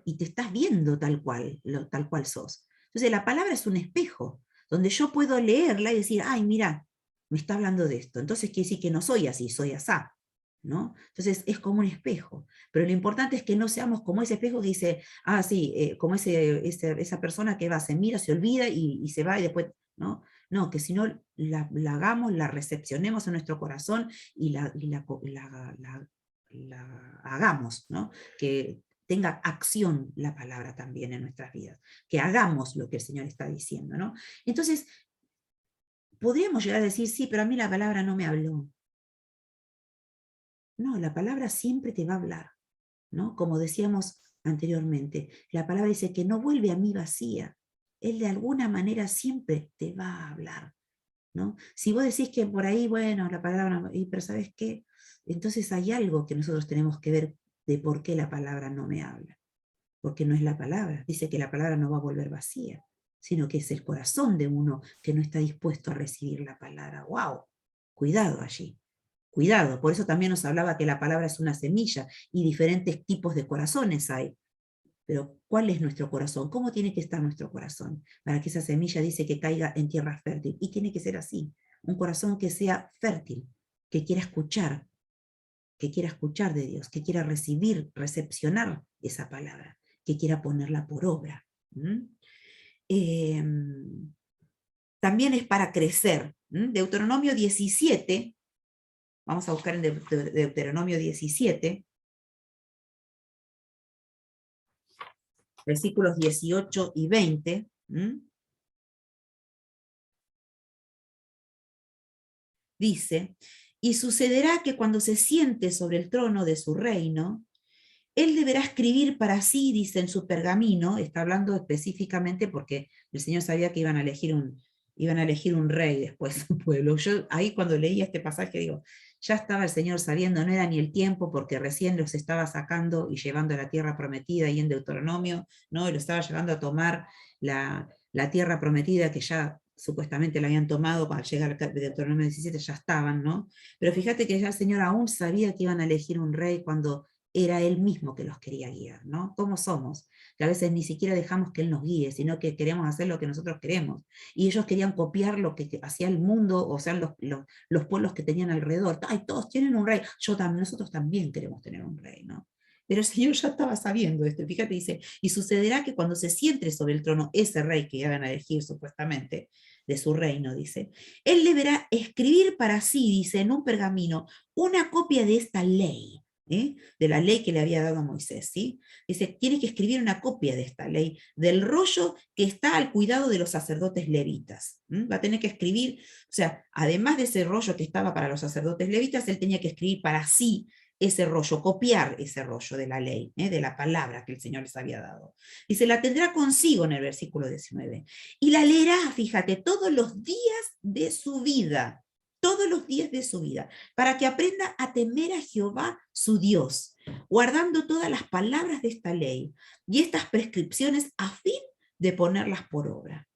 y te estás viendo tal cual sos. Entonces la palabra es un espejo, donde yo puedo leerla y decir, ay, mira, me está hablando de esto. Entonces quiere decir que no soy así, soy asá, ¿no? Entonces es como un espejo. Pero lo importante es que no seamos como ese espejo que dice, sí, como esa persona que va, se mira, se olvida y se va y después, ¿no? No, que si no la hagamos, la recepcionemos en nuestro corazón y la la hagamos, ¿no? Que tenga acción la palabra también en nuestras vidas, que hagamos lo que el Señor está diciendo, ¿no? Entonces, podríamos llegar a decir, sí, pero a mí la palabra no me habló. No, la palabra siempre te va a hablar, ¿no? Como decíamos anteriormente, la palabra dice que no vuelve a mí vacía. Él de alguna manera siempre te va a hablar, ¿no? Si vos decís que por ahí, bueno, la palabra, pero ¿sabes qué? Entonces hay algo que nosotros tenemos que ver de por qué la palabra no me habla. Porque no es la palabra. Dice que la palabra no va a volver vacía, sino que es el corazón de uno que no está dispuesto a recibir la palabra. ¡Wow! Cuidado allí. Cuidado. Por eso también nos hablaba que la palabra es una semilla y diferentes tipos de corazones hay. Pero ¿cuál es nuestro corazón? ¿Cómo tiene que estar nuestro corazón? Para que esa semilla dice que caiga en tierra fértil. Y tiene que ser así. Un corazón que sea fértil, que quiera escuchar de Dios, que quiera recibir, recepcionar esa palabra, que quiera ponerla por obra. Eh, también es para crecer. Deuteronomio 17, vamos a buscar en Deuteronomio 17, versículos 18 y 20. Dice, y sucederá que cuando se siente sobre el trono de su reino, él deberá escribir para sí, dice en su pergamino, está hablando específicamente porque el Señor sabía que iban a elegir un rey después del pueblo. Yo ahí cuando leía este pasaje digo, ya estaba el Señor sabiendo, no era ni el tiempo porque recién los estaba sacando y llevando a la tierra prometida y en Deuteronomio, ¿no? Y lo estaba llevando a tomar la tierra prometida que ya supuestamente la habían tomado, al llegar al Deuteronomio 17 ya estaban, ¿no? Pero fíjate que ya el Señor aún sabía que iban a elegir un rey cuando era Él mismo que los quería guiar, ¿no? ¿Cómo somos? Que a veces ni siquiera dejamos que Él nos guíe, sino que queremos hacer lo que nosotros queremos. Y ellos querían copiar lo que hacía el mundo, o sea, los pueblos que tenían alrededor. Ay, todos tienen un rey. Nosotros también queremos tener un rey, ¿no? Pero el Señor ya estaba sabiendo esto. Fíjate, dice, y sucederá que cuando se siente sobre el trono ese rey que iban a elegir supuestamente, de su reino, dice, Él deberá escribir para sí, dice, en un pergamino, una copia de esta ley. De la ley que le había dado a Moisés, ¿sí? Dice, tiene que escribir una copia de esta ley, del rollo que está al cuidado de los sacerdotes levitas. Va a tener que escribir, o sea, además de ese rollo que estaba para los sacerdotes levitas, él tenía que escribir para sí ese rollo, copiar ese rollo de la ley, de la palabra que el Señor les había dado. Dice, la tendrá consigo en el versículo 19, y la leerá, fíjate, todos los días de su vida, todos los días de su vida, para que aprenda a temer a Jehová su Dios, guardando todas las palabras de esta ley y estas prescripciones a fin de ponerlas por obra.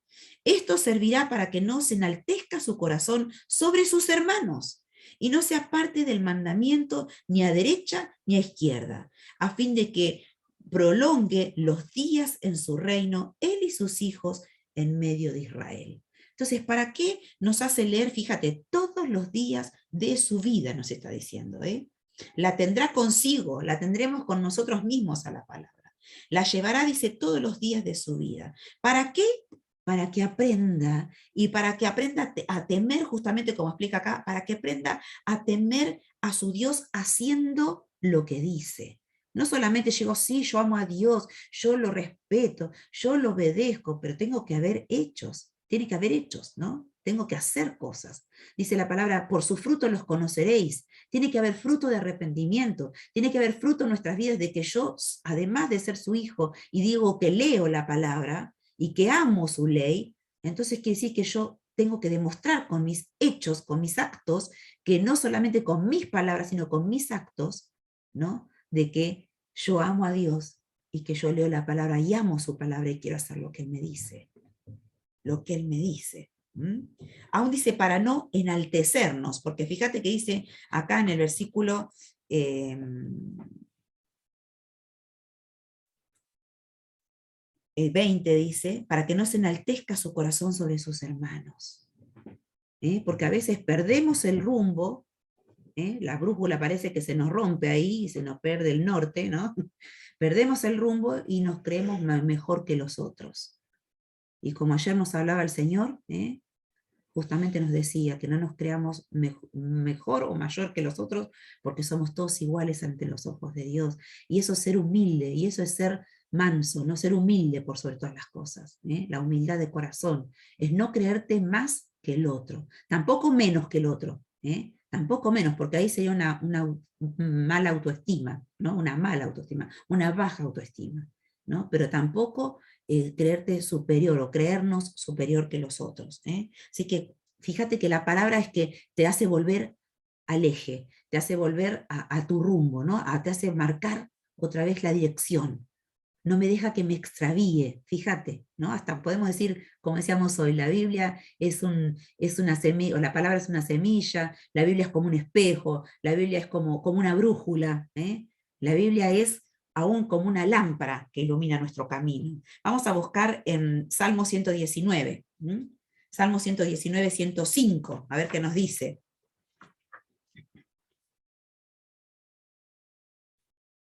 Esto servirá para que no se enaltezca su corazón sobre sus hermanos y no se aparte del mandamiento ni a derecha ni a izquierda, a fin de que prolongue los días en su reino, él y sus hijos en medio de Israel. Entonces, ¿para qué nos hace leer? Fíjate, todos los días de su vida nos está diciendo, ¿eh? La tendrá consigo, la tendremos con nosotros mismos a la palabra. La llevará, dice, todos los días de su vida. ¿Para qué? Para que aprenda, y para que aprenda a temer, justamente como explica acá, para que aprenda a temer a su Dios haciendo lo que dice. No solamente llegó, sí, yo amo a Dios, yo lo respeto, yo lo obedezco, pero tengo que haber hechos, tiene que haber hechos, ¿no? Tengo que hacer cosas. Dice la palabra, por sus frutos los conoceréis. Tiene que haber fruto de arrepentimiento, tiene que haber fruto en nuestras vidas de que yo, además de ser su hijo, y digo que leo la palabra y que amo su ley, entonces quiere decir que yo tengo que demostrar con mis hechos, con mis actos, que no solamente con mis palabras, sino con mis actos, ¿no? De que yo amo a Dios y que yo leo la palabra y amo su palabra y quiero hacer lo que Él me dice. Lo que Él me dice. Aún dice para no enaltecernos, porque fíjate que dice acá en el versículo 20, dice, para que no se enaltezca su corazón sobre sus hermanos. Porque a veces perdemos el rumbo, la brújula parece que se nos rompe ahí y se nos pierde el norte, ¿no? Perdemos el rumbo y nos creemos mejor que los otros. Y como ayer nos hablaba el Señor, justamente nos decía que no nos creamos mejor o mayor que los otros, porque somos todos iguales ante los ojos de Dios. Y eso es ser humilde, y eso es ser manso, no ser humilde por sobre todas las cosas. La humildad de corazón es no creerte más que el otro, tampoco menos que el otro, tampoco menos, porque ahí sería una mala autoestima, ¿no? Una mala autoestima, una baja autoestima, ¿no? Pero tampoco creerte superior o creernos superior que los otros. Así que fíjate que la palabra es que te hace volver al eje, te hace volver a tu rumbo, ¿no? Te hace marcar otra vez la dirección. No me deja que me extravíe, fíjate, ¿no? Hasta podemos decir, como decíamos hoy, la Biblia es una semilla, o la palabra es una semilla, la Biblia es como un espejo, la Biblia es como una brújula, La Biblia es aún como una lámpara que ilumina nuestro camino. Vamos a buscar en Salmo 119, Salmo 119, 105, a ver qué nos dice.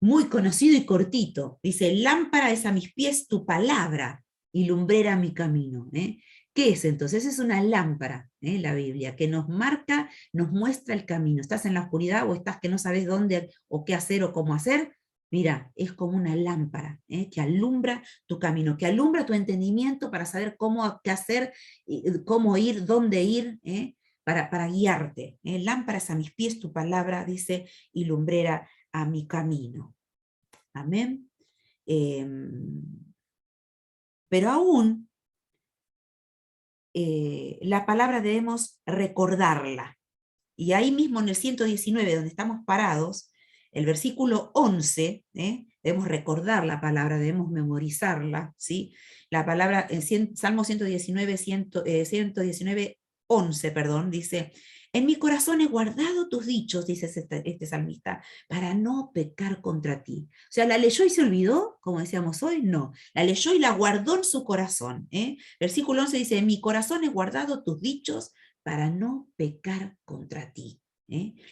Muy conocido y cortito. Dice, lámpara es a mis pies tu palabra y lumbrera mi camino. ¿Qué es entonces? Es una lámpara, la Biblia, que nos marca, nos muestra el camino. ¿Estás en la oscuridad o estás que no sabes dónde o qué hacer o cómo hacer? Mira, es como una lámpara que alumbra tu camino, que alumbra tu entendimiento para saber qué hacer, cómo ir, dónde ir, para guiarte. Lámparas a mis pies tu palabra, dice, y lumbrera a mi camino. Amén. Pero aún la palabra debemos recordarla. Y ahí mismo en el 119, donde estamos parados, el versículo 11, debemos recordar la palabra, debemos memorizarla, ¿sí? La palabra, en Salmo 119, 119, 11, perdón, dice, en mi corazón he guardado tus dichos, dice este salmista, para no pecar contra ti. O sea, ¿la leyó y se olvidó, como decíamos hoy? No, la leyó y la guardó en su corazón. Versículo 11 dice, en mi corazón he guardado tus dichos para no pecar contra ti.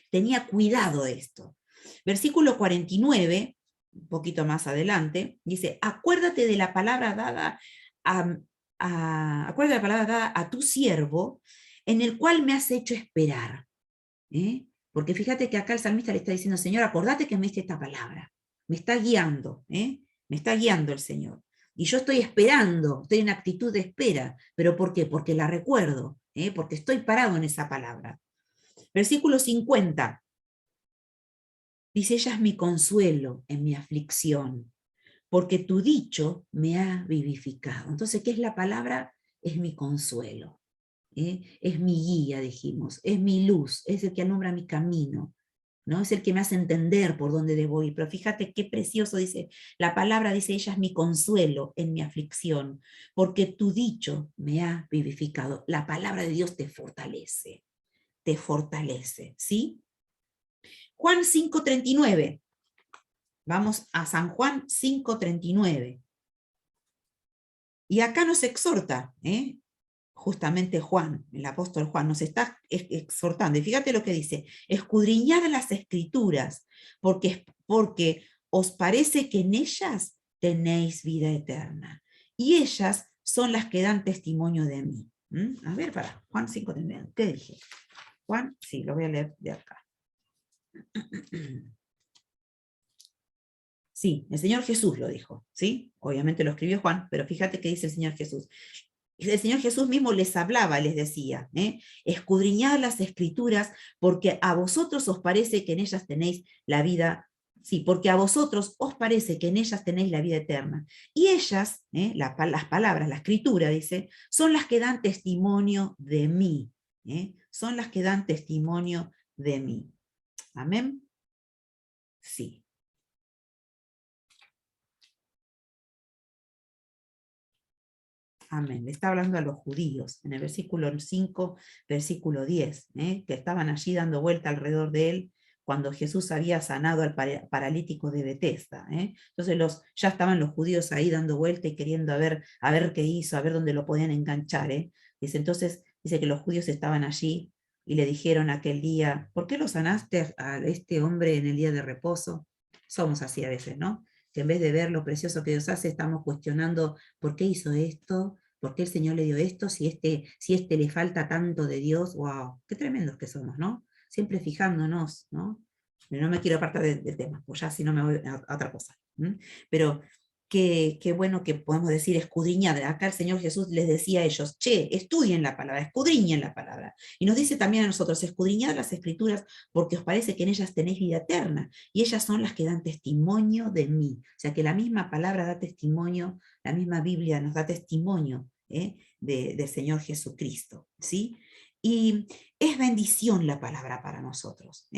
Tenía cuidado de esto. Versículo 49, un poquito más adelante, dice, acuérdate de la palabra dada acuérdate de la palabra dada a tu siervo, en el cual me has hecho esperar. Porque fíjate que acá el salmista le está diciendo, Señor, acordate que me diste esta palabra. Me está guiando, me está guiando el Señor. Y yo estoy esperando, estoy en actitud de espera. ¿Pero por qué? Porque la recuerdo, porque estoy parado en esa palabra. Versículo 50. Dice, ella es mi consuelo en mi aflicción, porque tu dicho me ha vivificado. Entonces, ¿qué es la palabra? Es mi consuelo. Es mi guía, dijimos, es mi luz, es el que alumbra mi camino, ¿no? Es el que me hace entender por dónde debo ir. Pero fíjate qué precioso dice, la palabra dice, ella es mi consuelo en mi aflicción, porque tu dicho me ha vivificado. La palabra de Dios te fortalece, ¿sí? Juan 5:39. Vamos a San Juan 5:39. Y acá nos exhorta, justamente Juan, el apóstol Juan, nos está exhortando. Y fíjate lo que dice, escudriñad las escrituras, porque os parece que en ellas tenéis vida eterna. Y ellas son las que dan testimonio de mí. A ver, para Juan 5:39, ¿qué dije? Juan, sí, lo voy a leer de acá. Sí, el Señor Jesús lo dijo, ¿sí? Obviamente lo escribió Juan, pero fíjate qué dice el Señor Jesús. El Señor Jesús mismo les hablaba, les decía, escudriñad las escrituras, porque a vosotros os parece que en ellas tenéis la vida, sí, porque a vosotros os parece que en ellas tenéis la vida eterna. Y ellas, las palabras, la escritura, dice, son las que dan testimonio de mí, son las que dan testimonio de mí. Amén. Sí. Amén. Le está hablando a los judíos en el versículo 5, versículo 10, que estaban allí dando vuelta alrededor de él cuando Jesús había sanado al paralítico de Betesda. Entonces ya estaban los judíos ahí dando vuelta y queriendo a ver qué hizo, a ver dónde lo podían enganchar. Entonces dice que los judíos estaban allí y le dijeron aquel día, ¿por qué lo sanaste a este hombre en el día de reposo? Somos así a veces, ¿no? Que en vez de ver lo precioso que Dios hace, estamos cuestionando por qué hizo esto, ¿Por qué el Señor le dio esto? Si este le falta tanto de Dios, wow, qué tremendos que somos, ¿no? Siempre fijándonos, ¿no? No me quiero apartar del tema, pues ya si no me voy a otra cosa. Pero qué bueno que podemos decir escudriñar. Acá el Señor Jesús les decía a ellos, che, estudien la palabra, escudriñen la palabra. Y nos dice también a nosotros, escudriñad las escrituras porque os parece que en ellas tenéis vida eterna. Y ellas son las que dan testimonio de mí. O sea que la misma palabra da testimonio, la misma Biblia nos da testimonio del Señor Jesucristo, ¿sí? Y es bendición la palabra para nosotros.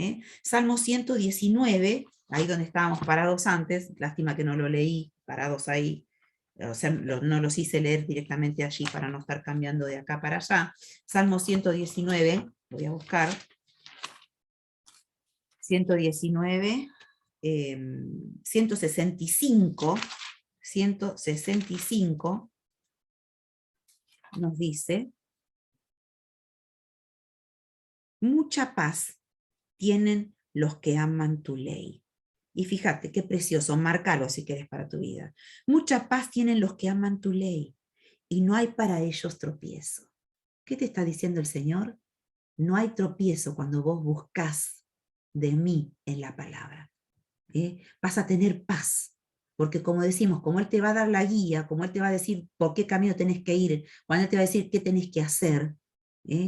Salmo 119, ahí donde estábamos parados antes, lástima que no lo leí, parados ahí, o sea, no los hice leer directamente allí para no estar cambiando de acá para allá. Salmo 119, voy a buscar, 119, 165 nos dice, mucha paz tienen los que aman tu ley. Y fíjate, qué precioso, márcalo si quieres para tu vida. Mucha paz tienen los que aman tu ley, y no hay para ellos tropiezo. ¿Qué te está diciendo el Señor? No hay tropiezo cuando vos buscas de mí en la palabra. Vas a tener paz, porque como decimos, como Él te va a dar la guía, como Él te va a decir por qué camino tenés que ir, cuando Él te va a decir qué tenés que hacer,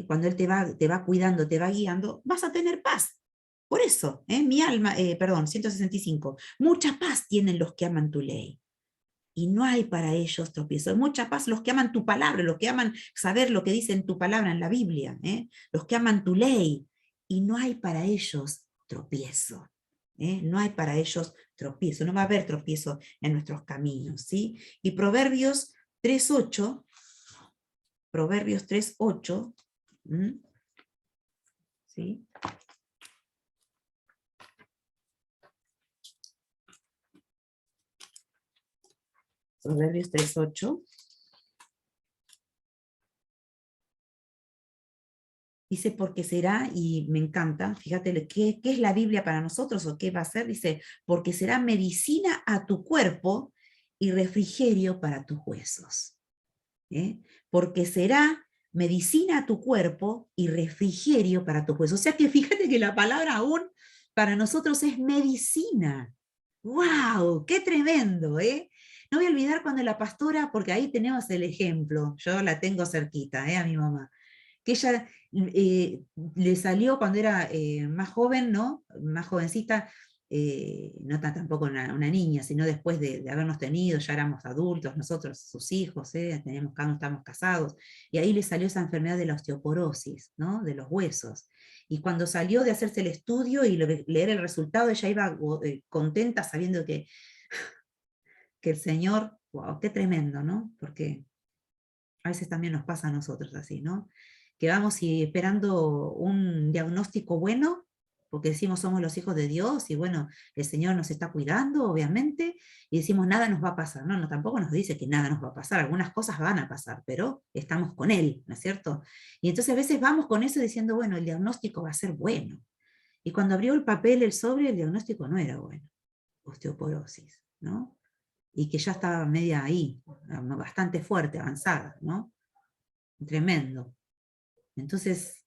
cuando Él te va cuidando, te va guiando, vas a tener paz. Por eso, mi alma, perdón, 165, mucha paz tienen los que aman tu ley. Y no hay para ellos tropiezo. Mucha paz los que aman tu palabra, los que aman saber lo que dice en tu palabra en la Biblia, los que aman tu ley. Y no hay para ellos tropiezo. No hay para ellos tropiezo. No va a haber tropiezo en nuestros caminos. ¿Sí? Y Proverbios 3.8, Proverbios 3.8, ¿sí? Proverbios 3.8. Dice, porque será, y me encanta, fíjate, ¿qué es la Biblia para nosotros o qué va a ser? Dice, porque será medicina a tu cuerpo y refrigerio para tus huesos. Porque será medicina a tu cuerpo y refrigerio para tus huesos. O sea que fíjate que la palabra aún para nosotros es medicina. ¡Wow! ¡Qué tremendo! No voy a olvidar cuando la pastora, porque ahí tenemos el ejemplo, yo la tengo cerquita, a mi mamá, que ella le salió cuando era más joven, ¿no? Más jovencita, no tampoco una niña, sino después de habernos tenido, ya éramos adultos, nosotros, sus hijos, estábamos casados, y ahí le salió esa enfermedad de la osteoporosis, ¿no? De los huesos. Y cuando salió de hacerse el estudio y leer el resultado, ella iba contenta sabiendo que el Señor, wow, qué tremendo, ¿no? Porque a veces también nos pasa a nosotros así, ¿no? Que vamos esperando un diagnóstico bueno, porque decimos somos los hijos de Dios y bueno, el Señor nos está cuidando, obviamente, y decimos nada nos va a pasar. No, tampoco nos dice que nada nos va a pasar, algunas cosas van a pasar, pero estamos con Él, ¿no es cierto? Y entonces a veces vamos con eso diciendo, bueno, el diagnóstico va a ser bueno. Y cuando abrió el papel, el sobre, el diagnóstico no era bueno, osteoporosis, ¿no? Y que ya estaba media ahí, bastante fuerte, avanzada, ¿no? Tremendo. Entonces,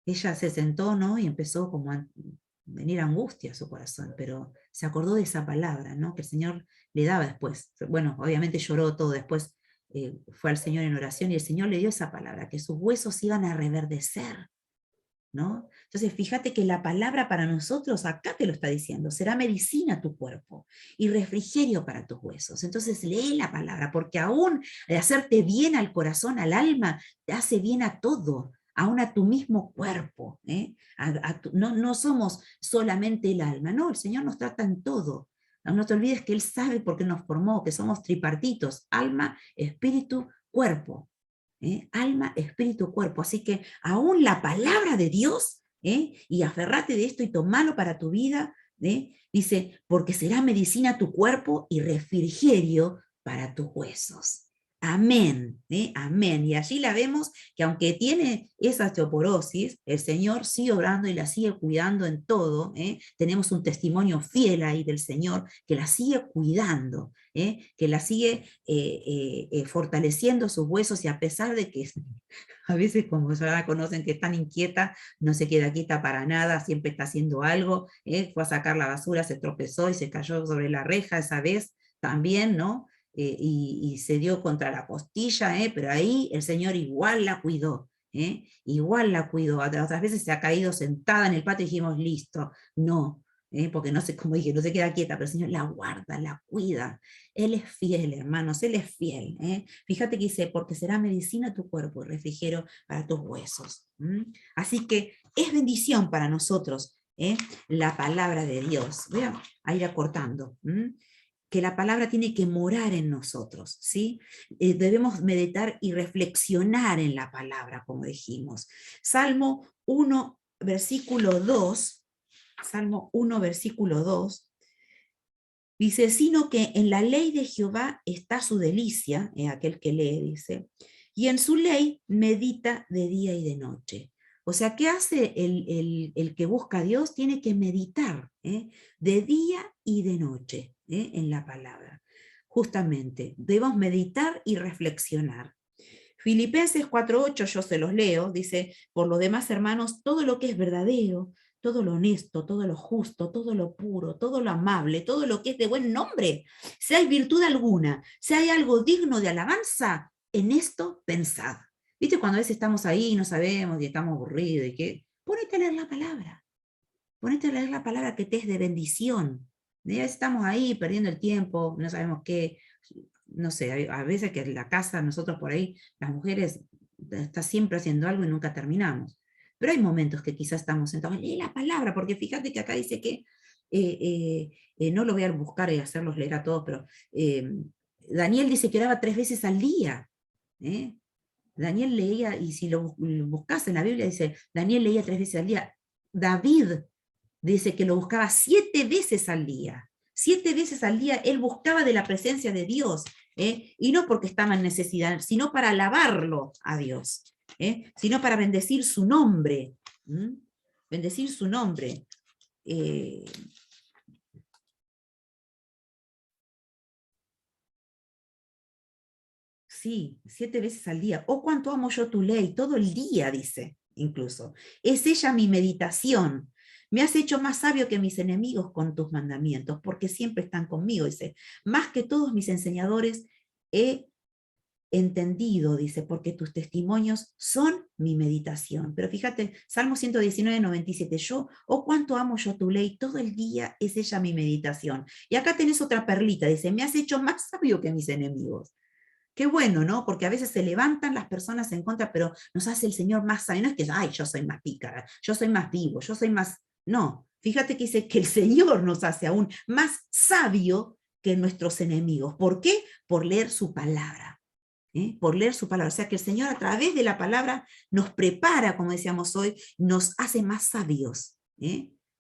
ella se sentó, ¿no? Y empezó como a venir angustia a su corazón, pero se acordó de esa palabra, ¿no? Que el Señor le daba después. Bueno, obviamente lloró todo, después fue al Señor en oración y el Señor le dio esa palabra, que sus huesos iban a reverdecer, ¿no? Entonces, fíjate que la palabra para nosotros, acá te lo está diciendo, será medicina a tu cuerpo y refrigerio para tus huesos. Entonces, lee la palabra, porque aún de hacerte bien al corazón, al alma, te hace bien a todo, aún a tu mismo cuerpo. No somos solamente el alma, no, el Señor nos trata en todo. No te olvides que Él sabe por qué nos formó, que somos tripartitos, alma, espíritu, cuerpo. Alma, espíritu, cuerpo. Así que aún la palabra de Dios, y aferrate de esto y tomalo para tu vida, dice, porque será medicina a tu cuerpo y refrigerio para tus huesos. Amén, amén. Y allí la vemos que aunque tiene esa osteoporosis, el Señor sigue obrando y la sigue cuidando en todo. Tenemos un testimonio fiel ahí del Señor que la sigue cuidando, que la sigue fortaleciendo sus huesos y a pesar de que a veces como ya la conocen que es tan inquieta, no se queda quieta para nada, siempre está haciendo algo, fue a sacar la basura, se tropezó y se cayó sobre la reja esa vez también, ¿no? Y se dio contra la costilla, pero ahí el Señor igual la cuidó, igual la cuidó. Otras veces se ha caído sentada en el patio y dijimos, listo, no, porque no sé, como dije, no se queda quieta, pero el Señor la guarda, la cuida. Él es fiel, hermanos, Él es fiel. Fíjate que dice, porque será medicina tu cuerpo y refrigerio para tus huesos. Así que es bendición para nosotros la palabra de Dios. Voy a ir acortando. Que la palabra tiene que morar en nosotros, ¿sí? Debemos meditar y reflexionar en la palabra, como dijimos. Salmo 1, versículo 2, Salmo 1, versículo 2, dice, sino que en la ley de Jehová está su delicia, aquel que lee, dice, y en su ley medita de día y de noche. O sea, ¿qué hace el que busca a Dios? Tiene que meditar de día y de noche en la palabra. Justamente, debemos meditar y reflexionar. Filipenses 4:8, yo se los leo, dice, por lo demás, hermanos, todo lo que es verdadero, todo lo honesto, todo lo justo, todo lo puro, todo lo amable, todo lo que es de buen nombre, si hay virtud alguna, si hay algo digno de alabanza, en esto pensad. ¿Viste cuando a veces estamos ahí y no sabemos y estamos aburridos y qué? Ponete a leer la palabra. Ponete a leer la palabra que te es de bendición. Ya estamos ahí perdiendo el tiempo, no sabemos qué, no sé, a veces que en la casa, nosotros por ahí, las mujeres, está siempre haciendo algo y nunca terminamos. Pero hay momentos que quizás estamos sentados, lee la palabra, porque fíjate que acá dice que, no lo voy a buscar y hacerlos leer a todos, pero Daniel dice que oraba 3 veces al día. Daniel leía, y si lo buscas en la Biblia, dice, Daniel leía 3 veces al día. David dice que lo buscaba 7 veces al día. 7 veces al día él buscaba de la presencia de Dios, y no porque estaba en necesidad, sino para alabarlo a Dios, sino para bendecir su nombre. Bendecir su nombre. Sí, 7 veces al día. Oh, cuánto amo yo tu ley, todo el día, dice, incluso. Es ella mi meditación. Me has hecho más sabio que mis enemigos con tus mandamientos, porque siempre están conmigo, dice. Más que todos mis enseñadores he entendido, dice, porque tus testimonios son mi meditación. Pero fíjate, Salmo 119:97, yo, oh, cuánto amo yo tu ley, todo el día es ella mi meditación. Y acá tenés otra perlita, dice, me has hecho más sabio que mis enemigos. Qué bueno, ¿no? Porque a veces se levantan las personas en contra, pero nos hace el Señor más sabio. No es que, ay, yo soy más pícara, yo soy más vivo, yo soy más... No, fíjate que dice que el Señor nos hace aún más sabio que nuestros enemigos. ¿Por qué? Por leer su palabra. Por leer su palabra. O sea que el Señor a través de la palabra nos prepara, como decíamos hoy, nos hace más sabios.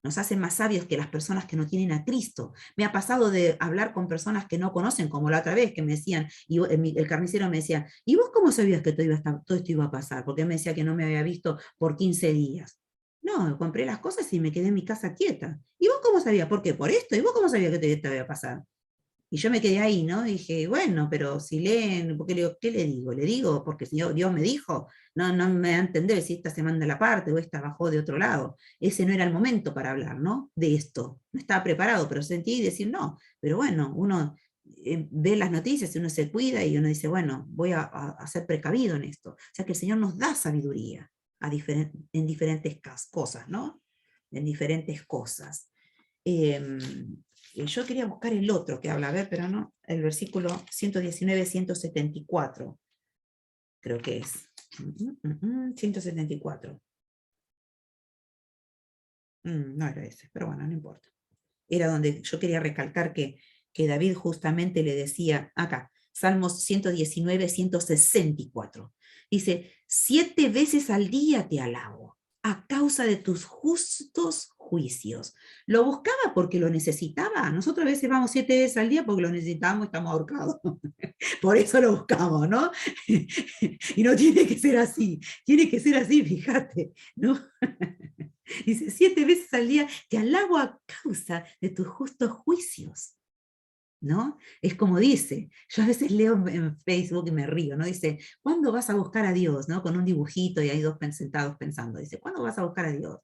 Nos hace más sabios que las personas que no tienen a Cristo. Me ha pasado de hablar con personas que no conocen, como la otra vez que me decían, y el carnicero me decía, ¿y vos cómo sabías que todo esto iba a pasar? Porque él me decía que no me había visto por 15 días. No, compré las cosas y me quedé en mi casa quieta. ¿Y vos cómo sabías? ¿Por qué? Por esto. ¿Y vos cómo sabías que te iba a pasar? Y yo me quedé ahí, ¿no? Y dije, bueno, pero si leen, ¿por qué le digo, ¿qué le digo? Le digo, porque si Dios me dijo, no me va a entender si esta se manda la parte o esta bajó de otro lado. Ese no era el momento para hablar, ¿no? De esto. No estaba preparado, pero sentí decir no. Pero bueno, uno ve las noticias y uno se cuida y uno dice, bueno, voy a ser precavido en esto. O sea que el Señor nos da sabiduría en diferentes cosas, ¿no? En diferentes cosas. Yo quería buscar el otro que habla, a ver, pero no, el versículo 119, 174, creo que es. 174. No era ese, pero bueno, no importa. Era donde yo quería recalcar que David justamente le decía, acá, Salmos 119, 164. Dice, 7 veces al día te alabo, a causa de tus justos juicios. ¿Lo buscaba porque lo necesitaba? Nosotros a veces vamos 7 veces al día porque lo necesitamos y estamos ahorcados. Por eso lo buscamos, ¿no? Y no tiene que ser así, tiene que ser así, fíjate, ¿no? Dice, 7 veces al día te alabo a causa de tus justos juicios, ¿no? Es como dice, yo a veces leo en Facebook y me río, ¿no? Dice, ¿cuándo vas a buscar a Dios? ¿No? Con un dibujito y hay dos sentados pensando. Dice, ¿cuándo vas a buscar a Dios?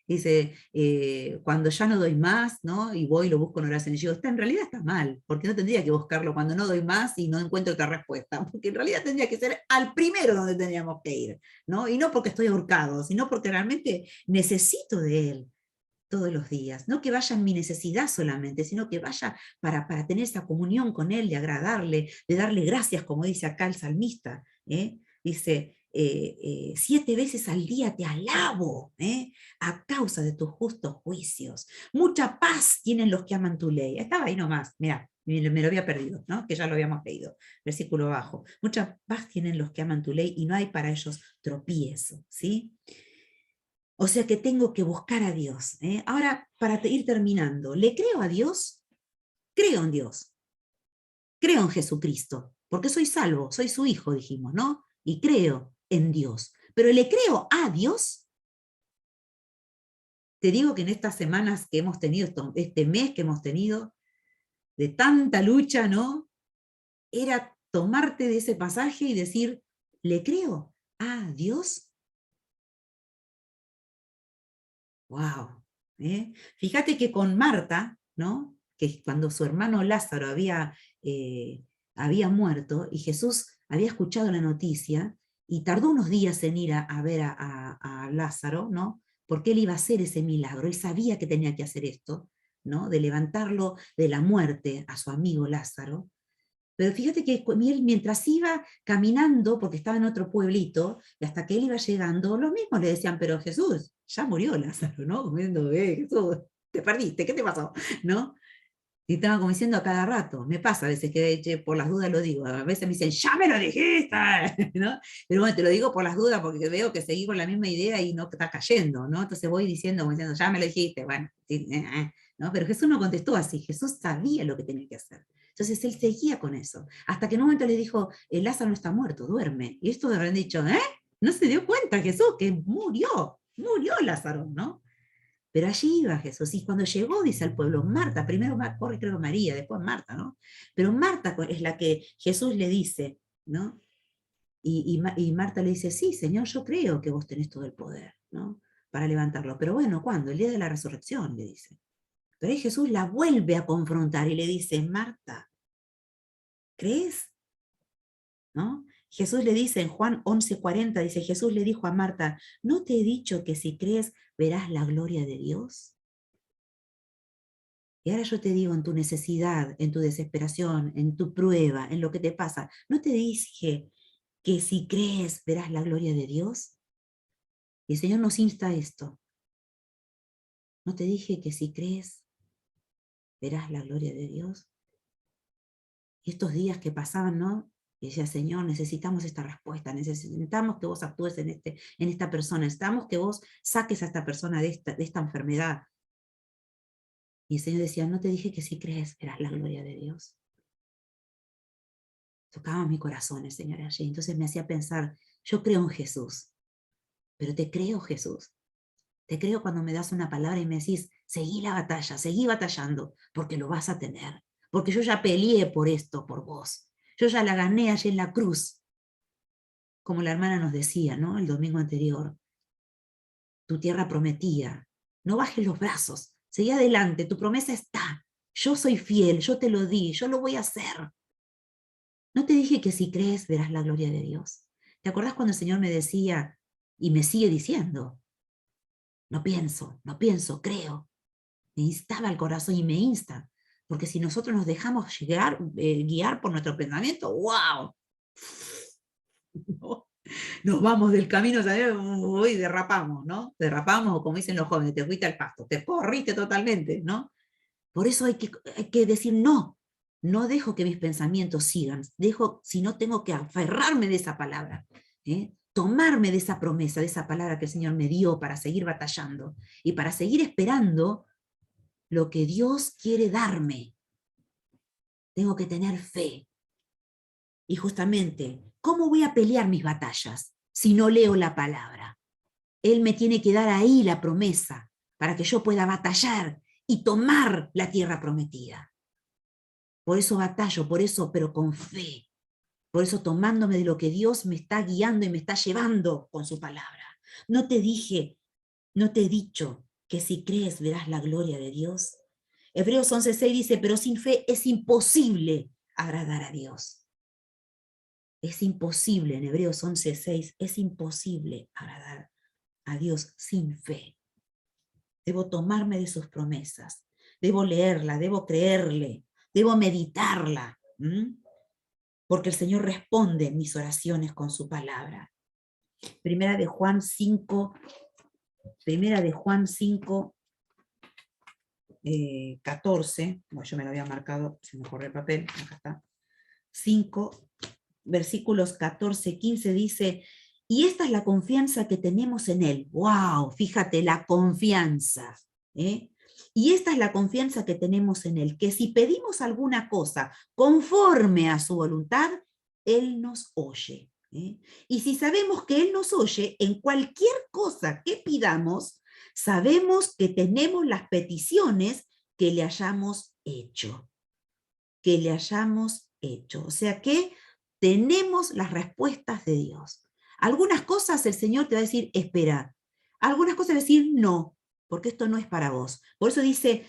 Dice, cuando ya no doy más, ¿no? Y voy y lo busco en oración. Y yo, en realidad está mal, porque no tendría que buscarlo cuando no doy más y no encuentro otra respuesta, porque en realidad tendría que ser al primero donde tendríamos que ir, ¿no? Y no porque estoy ahorcado, sino porque realmente necesito de Él todos los días, no que vaya en mi necesidad solamente, sino que vaya para tener esa comunión con Él, de agradarle, de darle gracias, como dice acá el salmista, ¿eh? Dice, 7 veces al día te alabo, a causa de tus justos juicios. Mucha paz tienen los que aman tu ley. Estaba ahí nomás, mira, me lo había perdido, ¿no? Que ya lo habíamos leído, versículo bajo. Mucha paz tienen los que aman tu ley y no hay para ellos tropiezo, ¿sí? O sea que tengo que buscar a Dios. Ahora, para ir terminando, ¿le creo a Dios? Creo en Dios. Creo en Jesucristo, porque soy salvo, soy su hijo, dijimos, ¿no? Y creo en Dios. Pero ¿le creo a Dios? Te digo que en estas semanas que hemos tenido, este mes que hemos tenido, de tanta lucha, ¿no? Era tomarte de ese pasaje y decir, ¿le creo a Dios? ¡Wow! Fíjate que con Marta, ¿no? Que cuando su hermano Lázaro había muerto y Jesús había escuchado la noticia y tardó unos días en ir a ver a Lázaro, ¿no? Porque él iba a hacer ese milagro, él sabía que tenía que hacer esto, ¿no? De levantarlo de la muerte a su amigo Lázaro. Pero fíjate que él, mientras iba caminando, porque estaba en otro pueblito, y hasta que él iba llegando, los mismos le decían, pero Jesús, ya murió Lázaro, ¿no? Como diciendo, Jesús, te perdiste, ¿qué te pasó? ¿No? Y estaba como diciendo a cada rato, me pasa a veces que che, por las dudas lo digo, a veces me dicen, ya me lo dijiste, ¿no? Pero bueno, te lo digo por las dudas porque veo que seguí con la misma idea y no está cayendo, ¿no? Entonces voy diciendo, como diciendo, ya me lo dijiste, bueno, sí, ¿no? Pero Jesús no contestó así, Jesús sabía lo que tenía que hacer. Entonces él seguía con eso, hasta que en un momento le dijo, Lázaro no está muerto, duerme. Y esto habrán dicho, ¿eh? No se dio cuenta Jesús que murió Lázaro, ¿no? Pero allí iba Jesús, y cuando llegó, dice al pueblo, Marta, primero corre creo María, después Marta, ¿no? Pero Marta es la que Jesús le dice, ¿no? Y Marta le dice, sí, Señor, yo creo que vos tenés todo el poder, ¿no? Para levantarlo. Pero bueno, ¿cuándo? El día de la resurrección, le dice. Pero ahí Jesús la vuelve a confrontar y le dice, Marta, ¿crees? ¿No? Jesús le dice en Juan 11:40, dice, Jesús le dijo a Marta, ¿no te he dicho que si crees verás la gloria de Dios? Y ahora yo te digo, en tu necesidad, en tu desesperación, en tu prueba, en lo que te pasa, ¿no te dije que si crees verás la gloria de Dios? Y el Señor nos insta a esto. ¿No te dije que si crees verás la gloria de Dios? Y estos días que pasaban, ¿no? Y decía, Señor, necesitamos esta respuesta, necesitamos que vos actúes en esta persona, necesitamos que vos saques a esta persona de esta enfermedad. Y el Señor decía, ¿no te dije que si crees verás la gloria de Dios? Tocaba mi corazón el Señor allí. Entonces me hacía pensar, yo creo en Jesús, pero te creo, Jesús. Te creo cuando me das una palabra y me decís, seguí la batalla, seguí batallando, porque lo vas a tener. Porque yo ya peleé por esto, por vos. Yo ya la gané allí en la cruz. Como la hermana nos decía, ¿no? El domingo anterior. Tu tierra prometía. No bajes los brazos. Seguí adelante, tu promesa está. Yo soy fiel, yo te lo di, yo lo voy a hacer. ¿No te dije que si crees verás la gloria de Dios? ¿Te acordás cuando el Señor me decía, y me sigue diciendo, no pienso, creo? Me instaba el corazón y me insta, porque si nosotros nos dejamos guiar por nuestro pensamiento, ¡wow! ¿No? Nos vamos del camino, ¿sabes? Y derrapamos, ¿no? Derrapamos, o como dicen los jóvenes, te fuiste al pasto, te corriste totalmente, ¿no? Por eso hay que decir no. No dejo que mis pensamientos sigan, si no tengo que aferrarme de esa palabra. tomarme de esa promesa, de esa palabra que el Señor me dio para seguir batallando y para seguir esperando lo que Dios quiere darme. Tengo que tener fe. Y justamente, ¿cómo voy a pelear mis batallas si no leo la palabra? Él me tiene que dar ahí la promesa para que yo pueda batallar y tomar la tierra prometida. Por eso batallo, por eso, pero con fe. Por eso tomándome de lo que Dios me está guiando y me está llevando con su palabra. No te dije, no te he dicho que si crees verás la gloria de Dios. Hebreos 11:6 dice, pero sin fe es imposible agradar a Dios. Es imposible, en Hebreos 11:6, es imposible agradar a Dios sin fe. Debo tomarme de sus promesas, debo leerla, debo creerle, debo meditarla, porque el Señor responde mis oraciones con su palabra. Primera de Juan 5, 14, bueno, yo me lo había marcado, se me corre el papel, acá está, 5, versículos 14, 15 dice, y esta es la confianza que tenemos en Él. ¡Wow! Fíjate, la confianza. Y esta es la confianza que tenemos en Él, que si pedimos alguna cosa conforme a su voluntad, Él nos oye. Y si sabemos que Él nos oye en cualquier cosa que pidamos, sabemos que tenemos las peticiones que le hayamos hecho. Que le hayamos hecho. O sea que tenemos las respuestas de Dios. Algunas cosas el Señor te va a decir, espera. Algunas cosas va a decir, no, porque esto no es para vos. Por eso dice,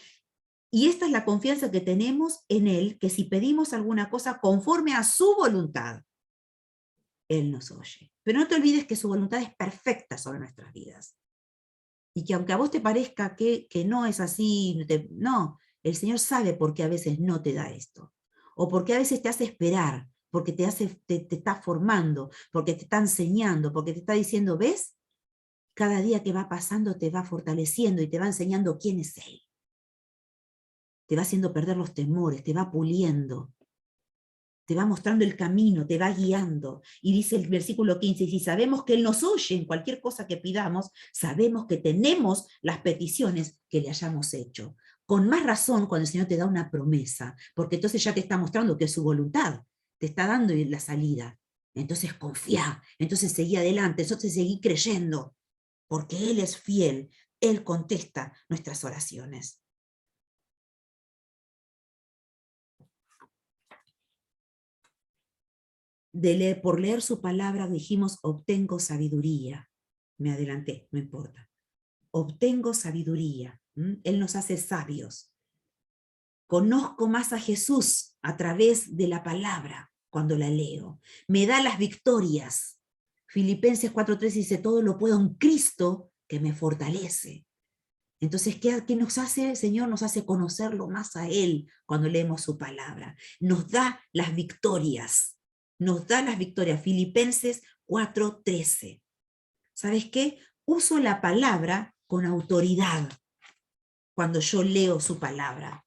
y esta es la confianza que tenemos en Él, que si pedimos alguna cosa conforme a su voluntad, Él nos oye. Pero no te olvides que su voluntad es perfecta sobre nuestras vidas. Y que aunque a vos te parezca que no es así, no, el Señor sabe por qué a veces no te da esto. O porque a veces te hace esperar, porque te está formando, porque te está enseñando, porque te está diciendo, ¿ves? Cada día que va pasando te va fortaleciendo y te va enseñando quién es Él. Te va haciendo perder los temores, te va puliendo, te va mostrando el camino, te va guiando. Y dice el versículo 15, y si sabemos que Él nos oye en cualquier cosa que pidamos, sabemos que tenemos las peticiones que le hayamos hecho. Con más razón cuando el Señor te da una promesa, porque entonces ya te está mostrando que es su voluntad, te está dando la salida. Entonces confía, entonces seguí adelante, entonces seguí creyendo, porque Él es fiel, Él contesta nuestras oraciones. Por leer su palabra dijimos, obtengo sabiduría. Me adelanté, no importa. Obtengo sabiduría. Él nos hace sabios. Conozco más a Jesús a través de la palabra cuando la leo. Me da las victorias. Filipenses 4:3 dice, todo lo puedo en Cristo que me fortalece. Entonces, ¿qué nos hace el Señor? Nos hace conocerlo más a Él cuando leemos su palabra. Nos da las victorias. Nos da las victorias. Filipenses 4:13. ¿Sabes qué? Uso la palabra con autoridad cuando yo leo su palabra.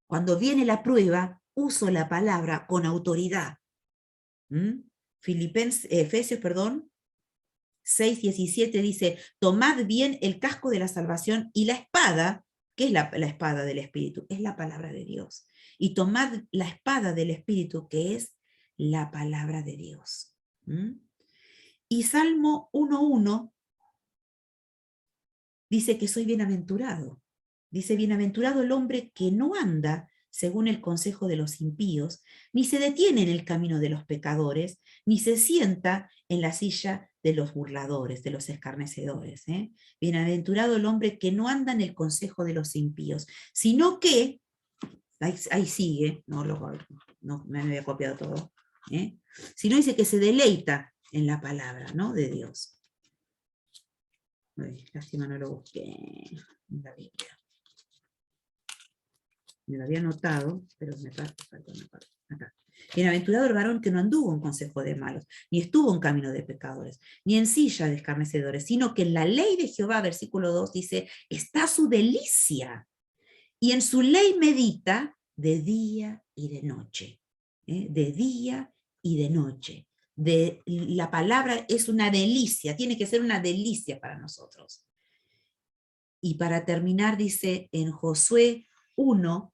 Cuando viene la prueba, uso la palabra con autoridad. Efesios 6:17 dice, tomad bien el casco de la salvación y la espada, que es la espada del Espíritu, es la palabra de Dios. Y tomad la espada del Espíritu, que es la palabra de Dios. Y Salmo 1:1 dice que soy bienaventurado. Dice, bienaventurado el hombre que no anda según el consejo de los impíos, ni se detiene en el camino de los pecadores, ni se sienta en la silla de los burladores, de los escarnecedores. Bienaventurado el hombre que no anda en el consejo de los impíos, sino que, ahí sigue, no me había copiado todo, sino dice que se deleita en la palabra, ¿no?, de Dios. Ay, lástima no lo busqué en la Biblia. Me lo había notado, pero me falta una parte. Acá. Bienaventurado el varón que no anduvo en consejo de malos, ni estuvo en camino de pecadores, ni en silla de escarnecedores, sino que en la ley de Jehová, versículo 2, dice, está su delicia, y en su ley medita de día y de noche. De día y de noche. La palabra es una delicia, tiene que ser una delicia para nosotros. Y para terminar, dice en Josué 1,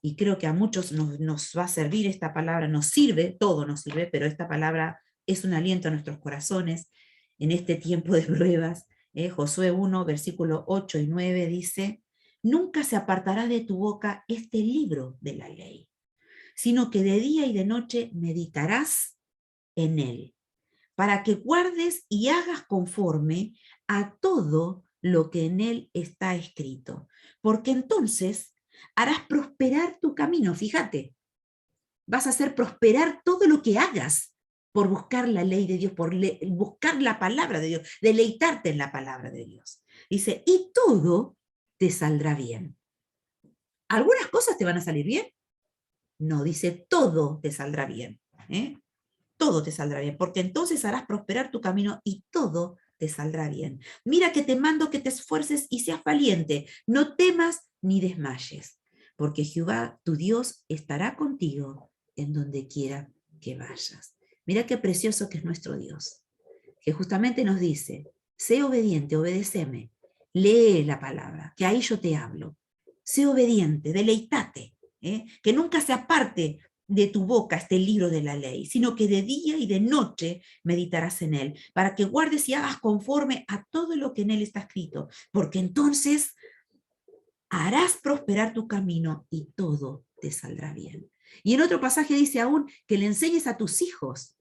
y creo que a muchos nos va a servir esta palabra, nos sirve, todo nos sirve, pero esta palabra es un aliento a nuestros corazones en este tiempo de pruebas. Josué 1, versículos 8 y 9 dice, nunca se apartará de tu boca este libro de la ley, sino que de día y de noche meditarás en él, para que guardes y hagas conforme a todo lo que en él está escrito, porque entonces harás prosperar tu camino. Fíjate, vas a hacer prosperar todo lo que hagas por buscar la ley de Dios, por buscar la palabra de Dios, deleitarte en la palabra de Dios. Dice, y todo te saldrá bien. ¿Algunas cosas te van a salir bien? No, dice, todo te saldrá bien. Todo te saldrá bien, porque entonces harás prosperar tu camino y todo te saldrá bien. Mira que te mando que te esfuerces y seas valiente, no temas ni desmayes, porque Jehová, tu Dios, estará contigo en donde quiera que vayas. Mira qué precioso que es nuestro Dios, que justamente nos dice, sé obediente, obedéceme, lee la palabra, que ahí yo te hablo. Sé obediente, deleitate, que nunca se aparte de tu boca este libro de la ley, sino que de día y de noche meditarás en él, para que guardes y hagas conforme a todo lo que en él está escrito, porque entonces harás prosperar tu camino y todo te saldrá bien. Y en otro pasaje dice aún que le enseñes a tus hijos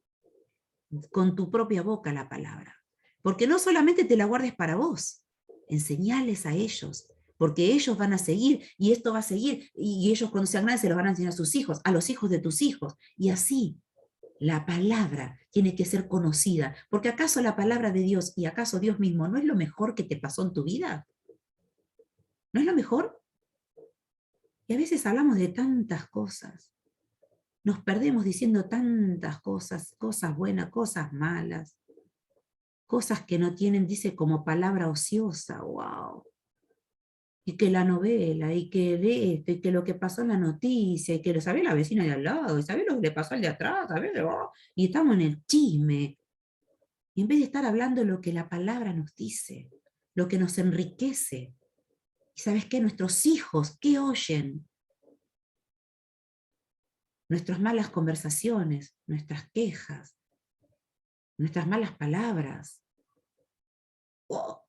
con tu propia boca la palabra, porque no solamente te la guardes para vos, enseñales a ellos, porque ellos van a seguir, y esto va a seguir, y ellos cuando sean grandes se lo van a enseñar a sus hijos, a los hijos de tus hijos, y así la palabra tiene que ser conocida, porque ¿acaso la palabra de Dios y acaso Dios mismo no es lo mejor que te pasó en tu vida? ¿No es lo mejor? Y a veces hablamos de tantas cosas, nos perdemos diciendo tantas cosas, cosas buenas, cosas malas, cosas que no tienen, dice, como palabra ociosa, wow. Y que la novela, y que de esto, y que lo que pasó en la noticia, y que lo sabe la vecina de al lado, y sabe lo que le pasó al de atrás, ¿sabes? Y estamos en el chisme. Y en vez de estar hablando lo que la palabra nos dice, lo que nos enriquece. ¿Y sabes qué? Nuestros hijos, ¿qué oyen? Nuestras malas conversaciones, nuestras quejas, nuestras malas palabras. Oh,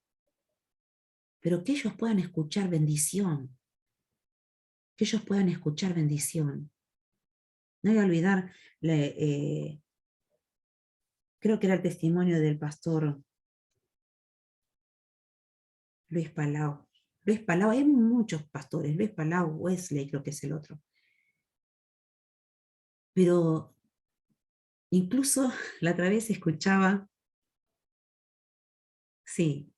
pero que ellos puedan escuchar bendición, que ellos puedan escuchar bendición. No voy a olvidar, creo que era el testimonio del pastor Luis Palau. Luis Palau, hay muchos pastores, Luis Palau, Wesley creo que es el otro. Pero incluso la otra vez escuchaba, sí,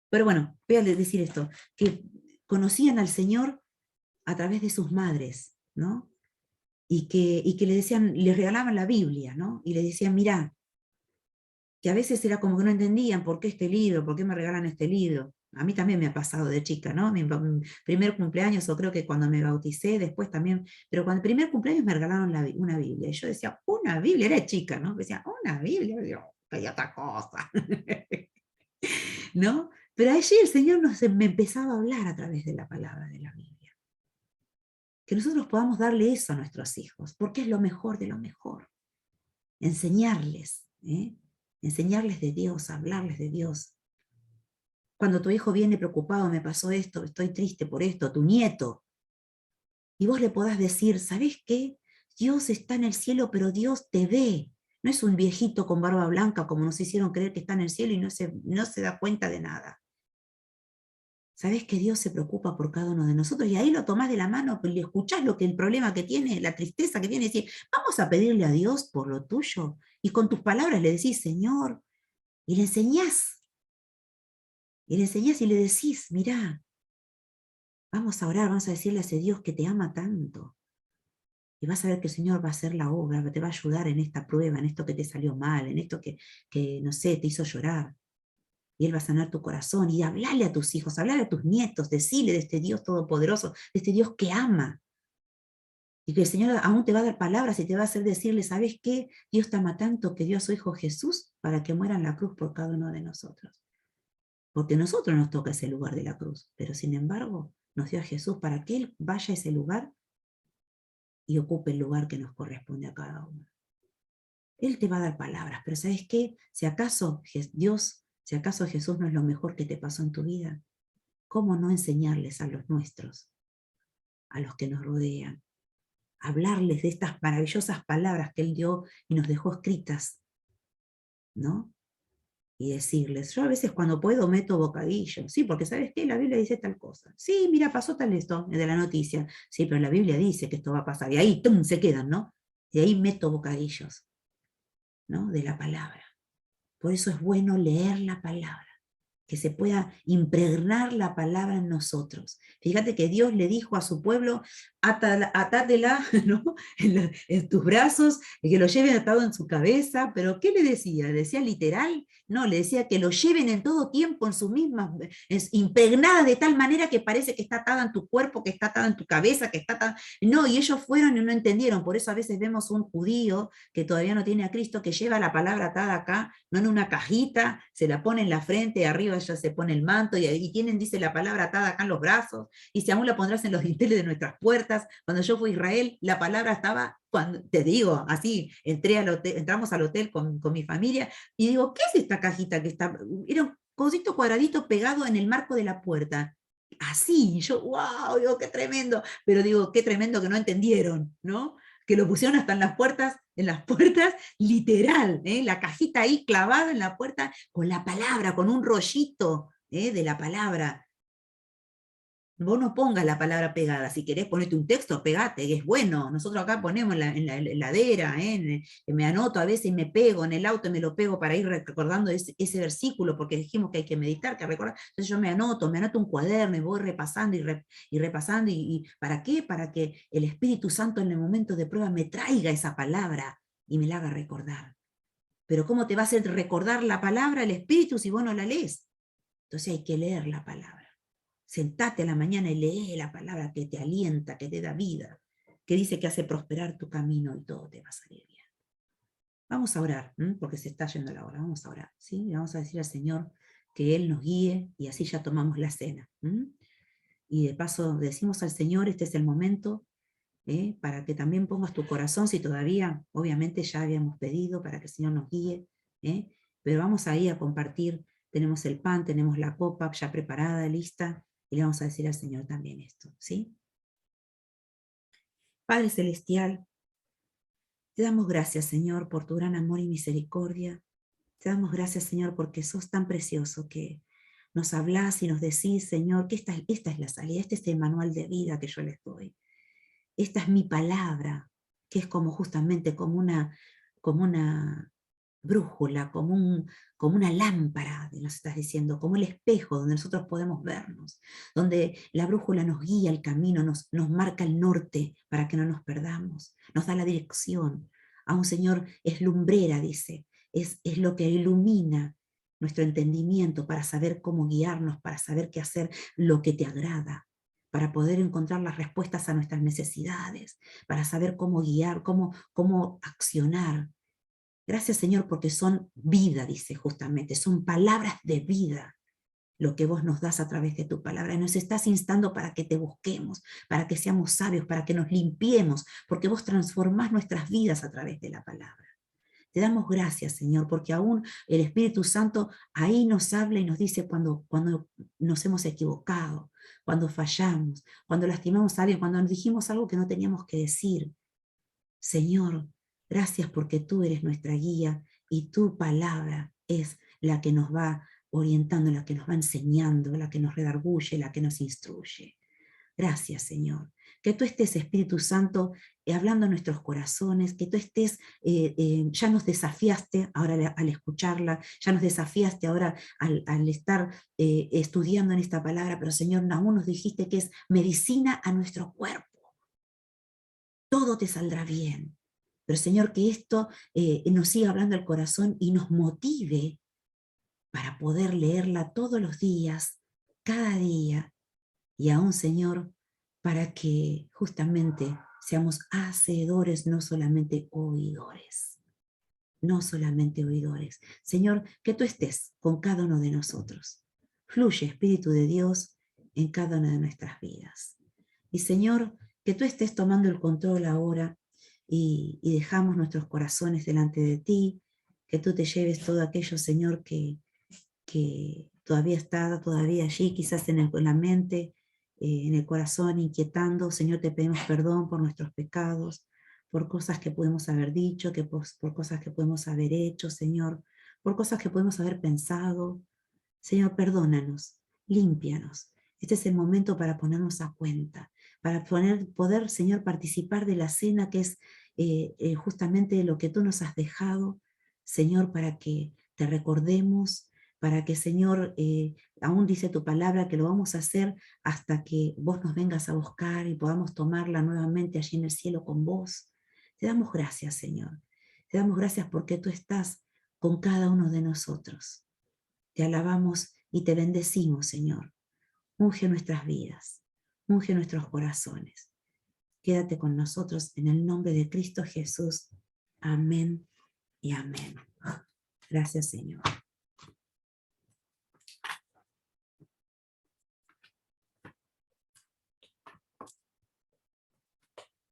pero bueno, voy a decir esto, que conocían al Señor a través de sus madres, ¿no? Y que le decían, les regalaban la Biblia, ¿no? Y le decían, mirá, que a veces era como que no entendían por qué este libro, por qué me regalan este libro. A mí también me ha pasado de chica, ¿no? Mi primer cumpleaños, o creo que cuando me bauticé, después también, pero cuando el primer cumpleaños me regalaron una Biblia. Y yo decía, una Biblia, era chica, ¿no? Decía, una Biblia, yo pedía otra cosa, ¿no? Pero allí el Señor me empezaba a hablar a través de la palabra de la Biblia. Que nosotros podamos darle eso a nuestros hijos, porque es lo mejor de lo mejor. Enseñarles, enseñarles de Dios, hablarles de Dios. Cuando tu hijo viene preocupado, me pasó esto, estoy triste por esto, tu nieto, y vos le podás decir, ¿sabés qué? Dios está en el cielo, pero Dios te ve. No es un viejito con barba blanca como nos hicieron creer que está en el cielo y no se da cuenta de nada. ¿Sabés que Dios se preocupa por cada uno de nosotros? Y ahí lo tomás de la mano, le escuchás lo que el problema que tiene, la tristeza que tiene, y decís, vamos a pedirle a Dios por lo tuyo. Y con tus palabras le decís, Señor, y le enseñás. Y le enseñás y le decís, mirá, vamos a orar, vamos a decirle a ese Dios que te ama tanto. Y vas a ver que el Señor va a hacer la obra, te va a ayudar en esta prueba, en esto que te salió mal, en esto que no sé, te hizo llorar. Y Él va a sanar tu corazón. Y hablarle a tus hijos, hablarle a tus nietos, decirle de este Dios todopoderoso, de este Dios que ama. Y que el Señor aún te va a dar palabras y te va a hacer decirle, ¿sabes qué? Dios te ama tanto que dio a su Hijo Jesús para que muera en la cruz por cada uno de nosotros. Porque a nosotros nos toca ese lugar de la cruz, pero sin embargo nos dio a Jesús para que Él vaya a ese lugar y ocupe el lugar que nos corresponde a cada uno. Él te va a dar palabras, pero ¿sabes qué? Si acaso Dios, si acaso Jesús no es lo mejor que te pasó en tu vida, ¿cómo no enseñarles a los nuestros, a los que nos rodean? Hablarles de estas maravillosas palabras que Él dio y nos dejó escritas, ¿no? Y decirles, yo a veces cuando puedo meto bocadillo, sí, porque ¿sabes qué? La Biblia dice tal cosa. Sí, mira, pasó tal esto, de la noticia. Sí, pero la Biblia dice que esto va a pasar. Y ahí, ¡tum!, se quedan, ¿no? Y ahí meto bocadillos, ¿no? De la palabra. Por eso es bueno leer la palabra, que se pueda impregnar la palabra en nosotros. Fíjate que Dios le dijo a su pueblo, atátela, ¿no? en tus brazos, y que lo lleven atado en su cabeza, pero ¿qué le decía? ¿Le decía literal? No, le decía que lo lleven en todo tiempo en sus mismas, impregnada de tal manera que parece que está atada en tu cuerpo, que está atada en tu cabeza, que está atada... No, y ellos fueron y no entendieron, por eso a veces vemos un judío que todavía no tiene a Cristo, que lleva la palabra atada acá, no en una cajita, se la pone en la frente, arriba ya se pone el manto, y tienen, dice, la palabra atada acá en los brazos, y si aún la pondrás en los dinteles de nuestras puertas. Cuando yo fui a Israel, la palabra estaba, cuando, te digo, así, entramos al hotel con mi familia, y digo, ¿qué es esta cajita que está? Era un cosito cuadradito pegado en el marco de la puerta. Así, yo, wow, digo, qué tremendo, pero digo, qué tremendo que no entendieron, ¿no? Que lo pusieron hasta en las puertas, literal, ¿eh? La cajita ahí clavada en la puerta con la palabra, con un rollito, de la palabra. Vos no pongas la palabra pegada, si querés ponerte un texto, pegate, que es bueno. Nosotros acá ponemos en la heladera, me anoto a veces y me pego en el auto y me lo pego para ir recordando ese versículo, porque dijimos que hay que meditar, que recordar. Entonces yo me anoto un cuaderno y voy repasando y repasando. ¿Y para qué? Para que el Espíritu Santo en el momento de prueba me traiga esa palabra y me la haga recordar. Pero ¿cómo te va a hacer recordar la palabra el Espíritu si vos no la lees? Entonces hay que leer la palabra. Sentate a la mañana y lee la palabra que te alienta, que te da vida, que dice que hace prosperar tu camino y todo te va a salir bien. Vamos a orar, porque se está yendo la hora, vamos a orar, ¿sí? Y vamos a decir al Señor que Él nos guíe y así ya tomamos la cena. Y de paso decimos al Señor, este es el momento, para que también pongas tu corazón, si todavía, obviamente ya habíamos pedido para que el Señor nos guíe, pero vamos ahí a compartir, tenemos el pan, tenemos la copa ya preparada, lista, y le vamos a decir al Señor también esto, ¿sí? Padre Celestial, te damos gracias, Señor, por tu gran amor y misericordia. Te damos gracias, Señor, porque sos tan precioso que nos hablás y nos decís, Señor, que esta es la salida, este es el manual de vida que yo les doy. Esta es mi palabra, que es como justamente como una brújula, como una lámpara, nos estás diciendo, como el espejo donde nosotros podemos vernos, donde la brújula nos guía el camino, nos marca el norte para que no nos perdamos, nos da la dirección. Aún, Señor, es lumbrera, dice, es lo que ilumina nuestro entendimiento para saber cómo guiarnos, para saber qué hacer, lo que te agrada, para poder encontrar las respuestas a nuestras necesidades, para saber cómo guiar, cómo accionar. Gracias, Señor, porque son vida, dice justamente, son palabras de vida lo que vos nos das a través de tu palabra. Y nos estás instando para que te busquemos, para que seamos sabios, para que nos limpiemos, porque vos transformás nuestras vidas a través de la palabra. Te damos gracias, Señor, porque aún el Espíritu Santo ahí nos habla y nos dice cuando nos hemos equivocado, cuando fallamos, cuando lastimamos a alguien, cuando nos dijimos algo que no teníamos que decir. Señor, gracias porque tú eres nuestra guía y tu palabra es la que nos va orientando, la que nos va enseñando, la que nos redarguye, la que nos instruye. Gracias, Señor. Que tú estés, Espíritu Santo, hablando a nuestros corazones, que tú estés, ya nos desafiaste ahora al escucharla, ya nos desafiaste ahora al estar estudiando en esta palabra, pero Señor, aún nos dijiste que es medicina a nuestro cuerpo. Todo te saldrá bien. Pero Señor, que esto nos siga hablando al corazón y nos motive para poder leerla todos los días, cada día, y aún, Señor, para que justamente seamos hacedores, no solamente oidores. No solamente oidores. Señor, que tú estés con cada uno de nosotros. Fluye, Espíritu de Dios, en cada una de nuestras vidas. Y Señor, que tú estés tomando el control ahora y dejamos nuestros corazones delante de ti, que tú te lleves todo aquello, Señor, que todavía está todavía allí, quizás en la mente, en el corazón, inquietando. Señor, te pedimos perdón por nuestros pecados, por cosas que podemos haber dicho, por cosas que podemos haber hecho, Señor, por cosas que podemos haber pensado. Señor, perdónanos, límpianos. Este es el momento para ponernos a cuenta, para poder, Señor, participar de la cena que es justamente lo que tú nos has dejado, Señor, para que te recordemos, para que, Señor, aún dice tu palabra que lo vamos a hacer hasta que vos nos vengas a buscar y podamos tomarla nuevamente allí en el cielo con vos. Te damos gracias, Señor. Te damos gracias porque tú estás con cada uno de nosotros. Te alabamos y te bendecimos, Señor. Unge nuestras vidas, unge nuestros corazones. Quédate con nosotros en el nombre de Cristo Jesús. Amén y amén. Gracias, Señor.